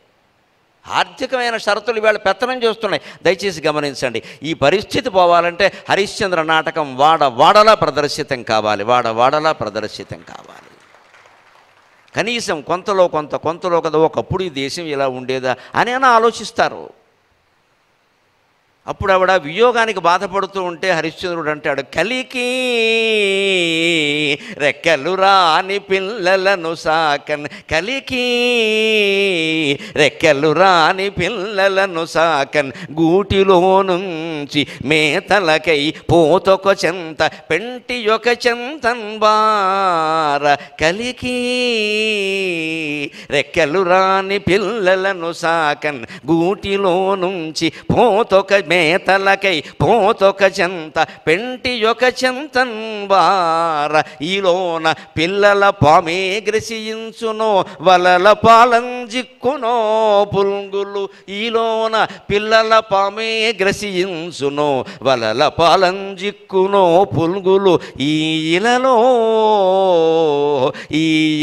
ఆర్థికమైన షరతులు ఇవాళ పెత్తనం చేస్తున్నాయి. దయచేసి గమనించండి. ఈ పరిస్థితి పోవాలంటే హరిశ్చంద్ర నాటకం వాడలా ప్రదర్శితం కావాలి. కనీసం కొంతలో కొంత ఒకప్పుడు ఈ దేశం ఇలా ఉండేదా అని ఆలోచిస్తారు. అప్పుడు ఆవిడ వియోగానికి బాధపడుతూ ఉంటే హరిశ్చంద్రుడు అంటాడు, కలికి రెక్కలు రాని పిల్లలను సాకన్, కలికి రెక్కలు రాని పిల్లలను సాకన్, గూటిలో నుంచి మేతలకై పోతొక చెంత పెంటి ఒక చెంతన్ బార, కలికి రెక్కలు రాని పిల్లలను సాకన్, గూటిలో నుంచి పోతొక మేతలకై పోతొక చెంత పెంటి ఒక చెంతన్ బార, ఈలోన పిల్లల పామే గ్రసించునో వలల పాలంజిక్కునో పుల్గులు, ఈలోన పిల్లల పామే గ్రసించునో వలల పాలంజిక్కునో పుల్గులు, ఈ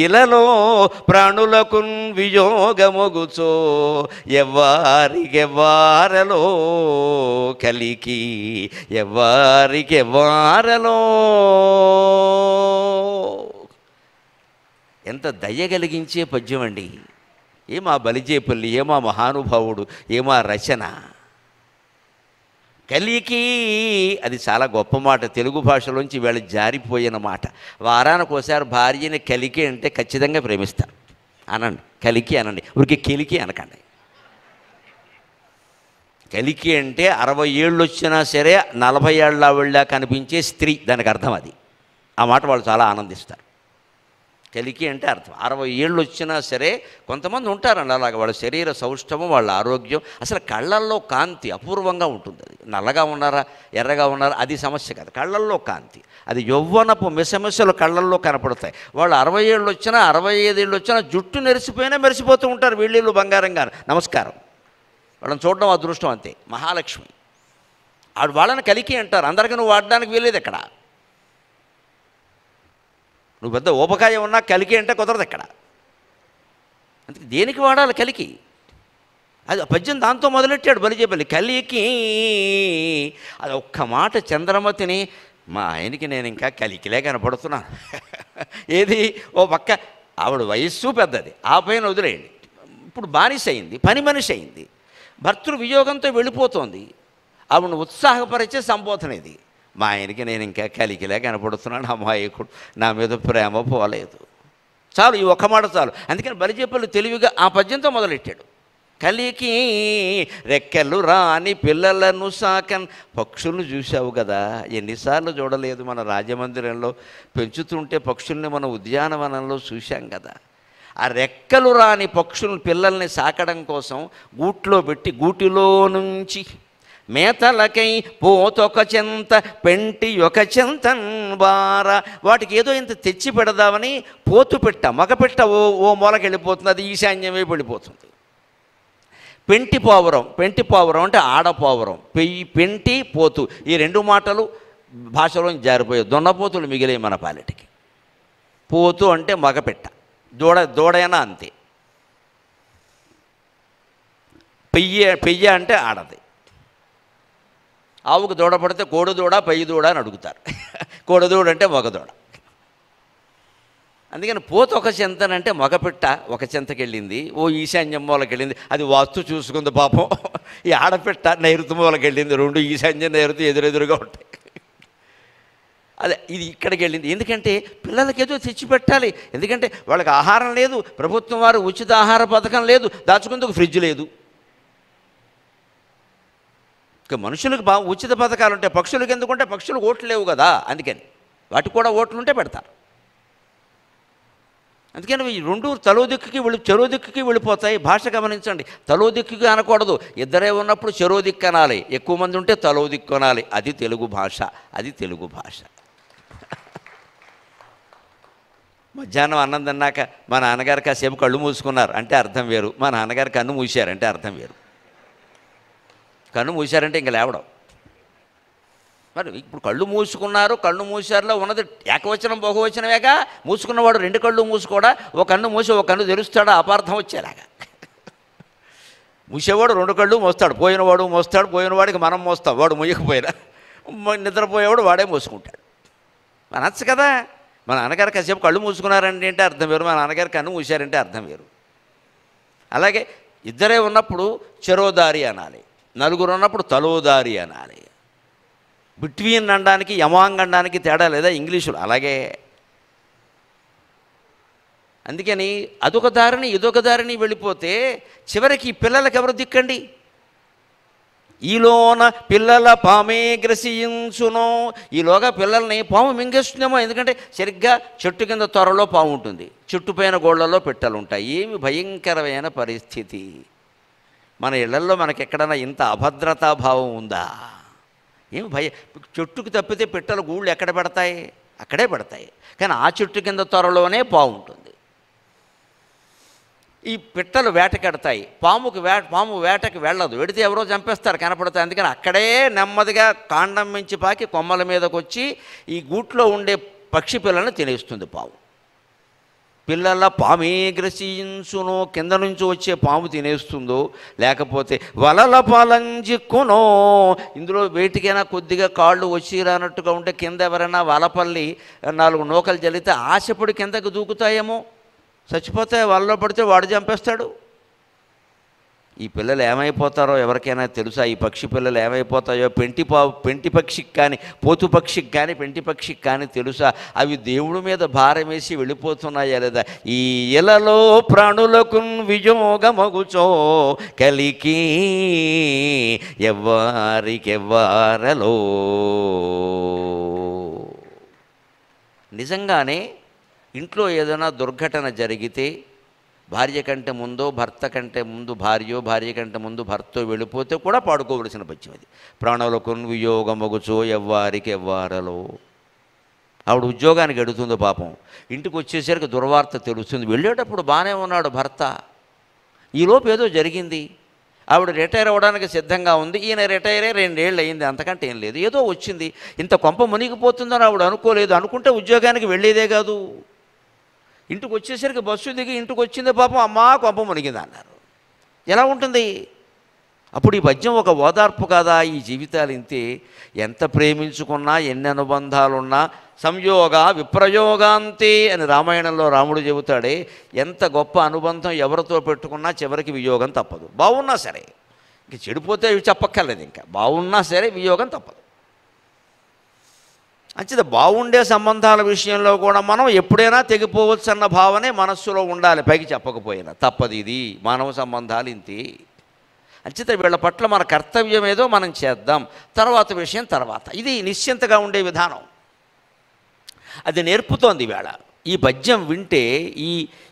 ఇలలో ప్రాణులకు వియోగమొగుచో ఎవ్వారికెవ్వారలో కలికి ఎవ్వారికెవ్వారలో. ఎంత దయ కలిగించే పద్యం అండి! ఏమా బలిజేపల్లి, ఏమా మహానుభావుడు, ఏమా రచన! కలికి అది చాలా గొప్ప మాట. తెలుగు భాషలోంచి వీళ్ళ జారిపోయిన మాట. వారానికోసారి భార్యని కలికి అంటే ఖచ్చితంగా ప్రేమిస్తారు. అనండి, కలికి అనండి, ఊరికి కెలికి అనకండి. కలికి అంటే 60 ఏళ్ళు వచ్చినా సరే 40 ఏళ్ళ ఆవిళ్ళ కనిపించే స్త్రీ, దానికి అర్థం అది. ఆ మాట వాళ్ళు చాలా ఆనందిస్తారు. కలికి అంటే అర్థం 60 ఏళ్ళు వచ్చినా సరే. కొంతమంది ఉంటారండి అలాగ. వాళ్ళ శరీర సౌష్ఠవం, వాళ్ళ ఆరోగ్యం, అసలు కళ్ళల్లో కాంతి అపూర్వంగా ఉంటుంది. అది నల్లగా ఉన్నారా ఎర్రగా ఉన్నారా అది సమస్య కాదు. కళ్ళల్లో కాంతి, అది యవ్వనపు మిసమిసలు కళ్ళల్లో కనపడతాయి. వాళ్ళు 60 ఏళ్ళు వచ్చినా 65 ఏళ్ళు వచ్చినా జుట్టు నెరిసిపోయినా మెరిసిపోతూ ఉంటారు. వీళ్ళు బంగారంగా. నమస్కారం. వాళ్ళని చూడడం అదృష్టం అంతే. మహాలక్ష్మి వాళ్ళని కలికి అంటారు. అందరికీ నువ్వు వాడడానికి వీలేదు. ఎక్కడ నువ్వు పెద్ద ఊపకాయ ఉన్నా కలికి అంటే కుదరదు ఎక్కడ. అందుకే దేనికి వాడాలి కలికి? అది పద్యం దాంతో మొదలెట్టాడు బలిజేపల్లి. కలికి అది ఒక్క మాట చంద్రమతిని, మా ఆయనకి నేను ఇంకా కలికిలే కనపడుతున్నాను. ఏది ఓ పక్క ఆవిడ వయస్సు పెద్దది, ఆ పైన వదిలేయండి. ఇప్పుడు బానిస అయింది, పని మనిషి అయింది, భర్తృ వియోగంతో వెళ్ళిపోతోంది. ఆవిడను ఉత్సాహపరిచే సంబోధన ఇది. మా ఆయనకి నేను ఇంకా కలికిలే కనపడుతున్నాను, అమాయకుడు, నా మీద ప్రేమ పోలేదు. చాలు, ఈ ఒక్క మాట చాలు. అందుకని బలిజేపల్లి తెలివిగా ఆ పద్యంతో మొదలెట్టాడు. కలికి రెక్కలు రాని పిల్లలను సాకన్. పక్షులను చూసావు కదా, ఎన్నిసార్లు చూడలేదు మన రాజమందిరంలో పెంచుతుంటే పక్షుల్ని మన ఉద్యానవనంలో చూశాం కదా. ఆ రెక్కలు రాని పక్షుల పిల్లల్ని సాకడం కోసం గూట్లో పెట్టి గూటిలో నుంచి మేతలకై పోతొక చెంత పెంటి ఒక చెంతన్ బార, వాటికి ఏదో ఇంత తెచ్చి పెడదామని పోతు పెట్ట మగపెట్ట ఓ మూలకి వెళ్ళిపోతుంది, అది ఈశాన్యమే వెళ్ళిపోతుంది. పెంటి పావురం అంటే ఆడపావురం. పెంటి పోతు ఈ రెండు మాటలు భాషలో జారిపోయాయి. దొన్నపోతులు మిగిలే మన పాలిటికి. పోతు అంటే మగపెట్ట, దూడైనా అంతే. పెయ్య అంటే ఆడది. ఆవుకు దూడ పడితే కోడిదూడ పై దూడ అని అడుగుతారు. కోడిదూడ అంటే మగదూడ. అందుకని పోత ఒక చెంతనంటే మగపిట్ట ఒక చెంతకి వెళ్ళింది, ఓ ఈశాన్యం మూలకి వెళ్ళింది, అది వాస్తు చూసుకుంది పాపం. ఈ ఆడపిట్ట నైరుతి మూలకి వెళ్ళింది, రెండు ఈశాన్యం నైరుతి ఎదురెదురుగా ఉంటాయి. అదే ఇది ఇక్కడికి వెళ్ళింది. ఎందుకంటే పిల్లలకి ఏదో తెచ్చిపెట్టాలి, ఎందుకంటే వాళ్ళకి ఆహారం లేదు, ప్రభుత్వం వారు ఉచిత ఆహార పథకం లేదు, దాచుకుందుకు ఫ్రిడ్జ్ లేదు. ఇక మనుషులకు ఉచిత పథకాలు ఉంటాయి, పక్షులకు ఎందుకుంటే పక్షులకు ఓట్లు లేవు కదా, అందుకని వాటికి కూడా ఓట్లు ఉంటే పెడతారు. అందుకని ఈ రెండు చెరో దిక్కుకి వెళ్ళిపోతాయి. భాష గమనించండి, తలో దిక్కుకి అనకూడదు, ఇద్దరే ఉన్నప్పుడు చెరో దిక్కు అనాలి, ఎక్కువ మంది ఉంటే తలో దిక్కు అనాలి. అది తెలుగు భాష, అది తెలుగు భాష. మధ్యాహ్నం అన్నం తిన్నాక మా నాన్నగారు కాసేపు కళ్ళు మూసుకున్నారు అంటే అర్థం వేరు, మా నాన్నగారు కన్ను మూసారంటే అర్థం వేరు. కన్ను మూసారంటే ఇంక లేవడం. మరి ఇప్పుడు కళ్ళు మూసుకున్నారు, కళ్ళు మూసారులో ఉన్నది ఏకవచనం బహువచనమేగా. మూసుకున్నవాడు రెండు కళ్ళు మూసుకోడా, ఒక కన్ను మూసి ఒక కన్ను తెరుస్తాడా, అపార్థం వచ్చేలాగా. మూసేవాడు రెండు కళ్ళు మోస్తాడు, పోయినవాడు మోస్తాడు, పోయినవాడికి మనం మోస్తాం, వాడు మూయకపోయినా. నిద్రపోయేవాడు వాడే మోసుకుంటాడు. అనొచ్చు కదా. మా నాన్నగారు కాసేపు కళ్ళు మూసుకున్నారంటే అంటే అర్థం వేరు, మా నాన్నగారు కన్ను మూసారంటే అర్థం వేరు. అలాగే ఇద్దరే ఉన్నప్పుడు చెరోదారి అనాలి, నలుగురు ఉన్నప్పుడు తలోదారి అనాలి. బిట్వీన్ అనడానికి యమాంగ్ అనడానికి తేడా లేదా ఇంగ్లీషులో? అలాగే అందుకని అదొక దారిని ఇదొక దారిని వెళ్ళిపోతే చివరికి పిల్లలకి ఎవరు దిక్కండి? ఈలోన పిల్లల పామే గ్రసించునో, ఈలోగా పిల్లల్ని పాము మింగేస్తుందేమో. ఎందుకంటే సరిగ్గా చెట్టు కింద త్వరలో పాము ఉంటుంది, చుట్టుపైన గోళ్లలో పిట్టలు ఉంటాయి. ఏమి భయంకరమైన పరిస్థితి. మన ఇళ్లల్లో మనకెక్కడైనా ఇంత అభద్రతాభావం ఉందా? ఏమి చెట్టుకు తప్పితే పిట్టలు గూళ్ళు ఎక్కడ పెడతాయి? అక్కడే పెడతాయి. కానీ ఆ చెట్టు కింద త్వరలోనే పాము ఉంటుంది. ఈ పిట్టలు వేటకెడతాయి, పాము వేటకి వెళ్ళదు, వెడితే ఎవరో చంపేస్తారు, కనపడతాయి. అందుకని అక్కడే నెమ్మదిగా కాండం మించి పాకి కొమ్మల మీదకి వచ్చి ఈ గూట్లో ఉండే పక్షి పిల్లల్ని తినేస్తుంది పాము. పిల్లల పామే గ్రసించునో, కింద నుంచి వచ్చే పాము తినేస్తుందో, లేకపోతే వలల పాలంజిక్కునో, ఇందులో వేటికైనా కొద్దిగా కాళ్ళు వచ్చి రానట్టుగా ఉంటే కింద ఎవరైనా వలపల్లి 4 నూకలు జల్లితే ఆశపడి కిందకు దూకుతాయేమో, చచ్చిపోతాయి. వలలో పడితే వాడు చంపేస్తాడు. ఈ పిల్లలు ఏమైపోతారో ఎవరికైనా తెలుసా? ఈ పక్షి పిల్లలు ఏమైపోతాయో పెంటి పక్షికి కానీ, పోతు పక్షికి కానీ, పెంటి పక్షికి కానీ తెలుసా? అవి దేవుడి మీద భారం వేసి వెళ్ళిపోతున్నాయా లేదా? ఈ ఇలలో ప్రాణులకు వియోగమగుచో కలికి ఎవ్వారికెవ్వారలో. నిజంగానే ఇంట్లో ఏదైనా దుర్ఘటన జరిగితే భార్య కంటే ముందో, భర్త కంటే ముందు భార్యో, భార్య కంటే ముందు భర్తో వెళ్ళిపోతే కూడా పాడుకోవలసిన పద్యం అది. ప్రాణులకు వియోగమగుచో ఎవ్వారికి ఎవ్వారలో. ఆవిడ ఉద్యోగానికి ఎడుతుంది పాపం, ఇంటికి వచ్చేసరికి దుర్వార్త తెలుస్తుంది. వెళ్ళేటప్పుడు బాగానే ఉన్నాడు భర్త, ఈలోపు ఏదో జరిగింది. ఆవిడ రిటైర్ అవ్వడానికి సిద్ధంగా ఉంది, ఈయన రిటైర్ అయ్యి 2 ఏళ్ళు అయింది, అంతకంటే ఏం లేదు. ఏదో వచ్చింది, ఇంత కొంప మునిగిపోతుందని ఆవిడ అనుకోలేదు. అనుకుంటే ఉద్యోగానికి వెళ్ళేదే కాదు. ఇంటికి వచ్చేసరికి బస్సు దిగి ఇంటికి వచ్చిందే పాపం, అమ్మా కొంప మునిగింది అన్నారు. ఎలా ఉంటుంది? అప్పుడు ఈ పద్యం ఒక ఓదార్పు కాదా? ఈ జీవితాలు ఇంతే, ఎంత ప్రేమించుకున్నా, ఎన్ని అనుబంధాలున్నా సంయోగ విప్రయోగాంతే అని రామాయణంలో రాముడు చెబుతాడే. ఎంత గొప్ప అనుబంధం ఎవరితో పెట్టుకున్నా చివరికి వియోగం తప్పదు. బాగున్నా సరే, ఇంక చెడిపోతే ఇవి చెప్పక్కర్లేదు, ఇంకా బాగున్నా సరే వియోగం తప్పదు. అంచేత బాగుండే సంబంధాల విషయంలో కూడా మనం ఎప్పుడైనా తెగిపోవచ్చు అన్న భావనే మనస్సులో ఉండాలి, పైకి చెప్పకపోయినా. తప్పదు, ఇది మానవ సంబంధాలు ఇంతే. అంచేత వీళ్ళ పట్ల మన కర్తవ్యం ఏదో మనం చేద్దాం, తర్వాత విషయం తర్వాత. ఇది నిశ్చింతగా ఉండే విధానం, అది నేర్పుతోంది ఈవేళ. ఈ పద్యం వింటే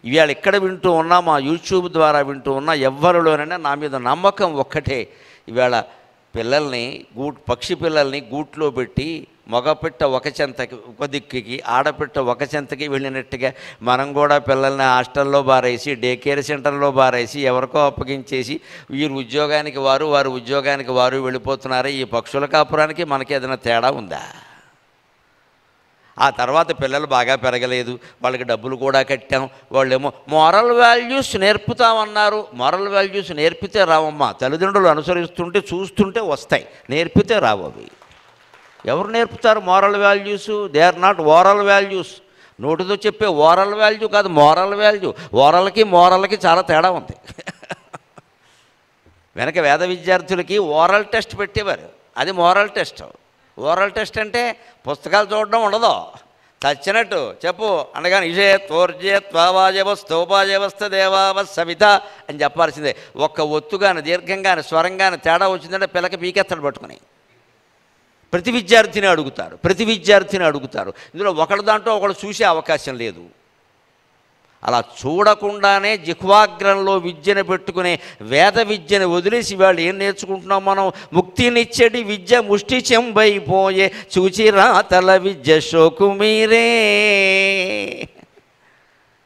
ఈవేళ ఎక్కడ వింటూ ఉన్నా, మా యూట్యూబ్ ద్వారా వింటూ ఉన్నా, ఎవ్వరిలోనైనా నా మీద నమ్మకం ఒక్కటే. ఈవేళ పిల్లల్ని పక్షి పిల్లల్ని గూట్లో పెట్టి మగపిట్ట ఒక చెంతకి ఒక దిక్కుకి, ఆడపిట్ట ఒక చెంతకి వెళ్ళినట్టుగా మనం కూడా పిల్లల్ని హాస్టల్లో బారేసి, డే కేర్ సెంటర్లో బారేసి, ఎవరికో అప్పగించేసి, వీరు ఉద్యోగానికి వారు, వారు ఉద్యోగానికి వారు వెళ్ళిపోతున్నారే. ఈ పక్షుల కాపురానికి మనకి ఏదైనా తేడా ఉందా? ఆ తర్వాత పిల్లలు బాగా పెరగలేదు, వాళ్ళకి డబ్బులు కూడా కట్టాం, వాళ్ళేమో మోరల్ వాల్యూస్ నేర్పుతామన్నారు. మోరల్ వాల్యూస్ నేర్పితే రావమ్మా, తల్లిదండ్రులు అనుసరిస్తుంటే చూస్తుంటే వస్తాయి, నేర్పితే రావు అవి. ఎవరు నేర్పుతారు moral values? They are not oral values. నోటితో చెప్పే ఓరల్ వాల్యూ కాదు, మోరల్ వాల్యూ. ఓరల్కి మోరల్కి చాలా తేడా ఉంది. వెనక వేద విద్యార్థులకి ఓరల్ టెస్ట్ పెట్టేవారు, అది మోరల్ టెస్ట్. ఓరల్ టెస్ట్ అంటే పుస్తకాలు చూడడం ఉండదు, చచ్చినట్టు చెప్పు అనగానే ఇషే తోర్జే త్వావాజవస్తోపాజవస్త దేవావ సవిత అని చెప్పాల్సిందే. ఒక్క ఒత్తుగాని దీర్ఘంగాని స్వరంగాని తేడా వచ్చిందంటే పిల్లకి పీకెత్తడు పట్టుకుని. ప్రతి విద్యార్థిని అడుగుతారు. ఇందులో ఒకళ్ళ దాంట్లో ఒకళ్ళు చూసే అవకాశం లేదు. అలా చూడకుండానే జిహ్వాగ్రంలో విద్యను పెట్టుకునే వేద విద్యను వదిలేసి వాళ్ళు ఏం నేర్చుకుంటున్నాం మనం? ముక్తినిచ్చడి విద్య ముష్టి చెంబైపోయే చూచిరాతల విద్య శోకుమీరే.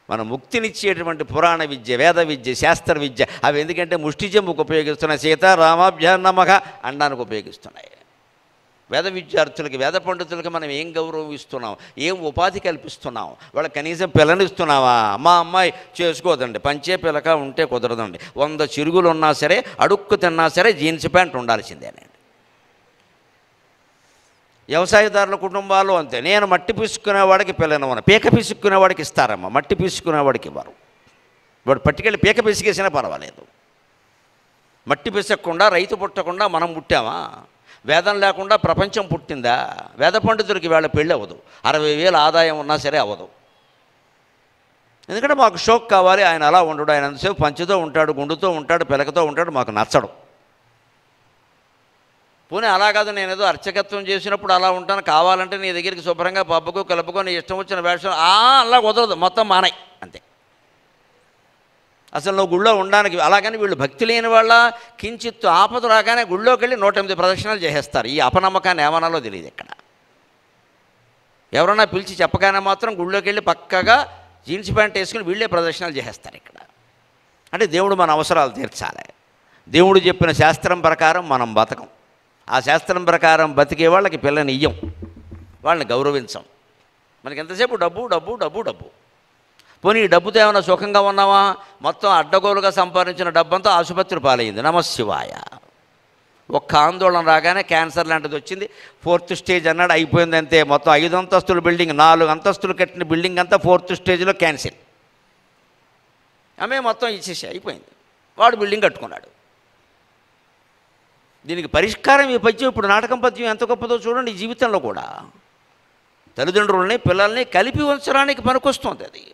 మన ముక్తినిచ్చేటువంటి పురాణ విద్య, వేద విద్య, శాస్త్ర విద్య అవి ఎందుకంటే ముష్టి చెంబుకు ఉపయోగిస్తున్నాయి, సీతారామాభ్యాం నమః అనడానికి ఉపయోగిస్తున్నాయి. వేద విద్యార్థులకి, వేద పండితులకి మనం ఏం గౌరవం ఇస్తున్నాం, ఏం ఉపాధి కల్పిస్తున్నాం? వాళ్ళకి కనీసం పిల్లనిస్తున్నావా? మా అమ్మాయి చేసుకోదండి, పంచే పిల్లక ఉంటే కుదరదండి, 100 చిరుగులు ఉన్నా సరే, అడుక్కు తిన్నా సరే జీన్స్ ప్యాంట్ ఉండాల్సిందేనండి. వ్యవసాయదారుల కుటుంబాలు అంతే. నేను మట్టి పీసుకునేవాడికి పిల్లనివ్వను, పీక పీసుకునేవాడికి ఇస్తారమ్మా, మట్టి పీసుకునేవాడికి ఇవ్వరు. వాడు పట్టుకెళ్ళి పీక పీసుకేసినా పర్వాలేదు. మట్టి పీసకుండా, రైతు పుట్టకుండా మనం పుట్టామా? వేదం లేకుండా ప్రపంచం పుట్టిందా? వేద పండితుడికి వేళ పెళ్ళి అవ్వదు, 60,000 ఆదాయం ఉన్నా సరే అవ్వదు. ఎందుకంటే మాకు షోక్ కావాలి, ఆయన అలా ఉండడు, ఆయన ఎంతసేపు పంచుతో ఉంటాడు, గుండుతో ఉంటాడు, పిలకతో ఉంటాడు, మాకు నచ్చడు. పోనీ అలా కాదు, నేను ఏదో అర్చకత్వం చేసినప్పుడు అలా ఉంటాను, కావాలంటే నీ దగ్గరికి శుభ్రంగా పబ్బకు కలుపుకో, నీ ఇష్టం వచ్చిన వేషం అలా కుదరదు, మొత్తం మానాయి అంతే. అసలు నువ్వు గుళ్ళో ఉండడానికి. అలాగని వీళ్ళు భక్తి లేని వాళ్ళ కించిత్తు ఆపద రాగానే గుళ్ళోకి వెళ్ళి 108 ప్రదక్షిణాలు చేసేస్తారు. ఈ అపనమ్మకాన్ని ఏమనాలో తెలియదు. ఇక్కడ ఎవరన్నా పిలిచి చెప్పగానే మాత్రం గుళ్ళోకి వెళ్ళి పక్కగా జీన్స్ ప్యాంట్ వేసుకుని వీళ్ళే ప్రదక్షిణాలు చేసేస్తారు. ఇక్కడ అంటే దేవుడు మన అవసరాలు తీర్చాలి. దేవుడు చెప్పిన శాస్త్రం ప్రకారం మనం బతకం. ఆ శాస్త్రం ప్రకారం బతికే వాళ్ళకి పిల్లని ఇయ్యం, వాళ్ళని గౌరవించం. మనకి ఎంతసేపు డబ్బు డబ్బు డబ్బు డబ్బు. పోనీ ఈ డబ్బుతో ఏమైనా సుఖంగా ఉన్నావా? మొత్తం అడ్డగోలుగా సంపాదించిన డబ్బంతా ఆసుపత్రి పాలైంది. నమశివాయ. ఒక్క ఆందోళన రాగానే క్యాన్సర్ లాంటిది వచ్చింది, 4th స్టేజ్ అన్నాడు, అయిపోయింది అంతే. మొత్తం 5 అంతస్తుల బిల్డింగ్, 4 అంతస్తులు కట్టిన బిల్డింగ్ అంతా 4th స్టేజ్లో క్యాన్సిల్. ఆమె మొత్తం ఇచ్చేసి అయిపోయింది. వాడు బిల్డింగ్ కట్టుకున్నాడు. దీనికి పరిష్కారం ఈ పద్యం, ఇప్పుడు నాటకం పద్యం ఎంత గొప్పదో చూడండి. ఈ జీవితంలో కూడా తల్లిదండ్రులని పిల్లల్ని కలిపి ఉంచడానికి పనికొస్తుంది అది.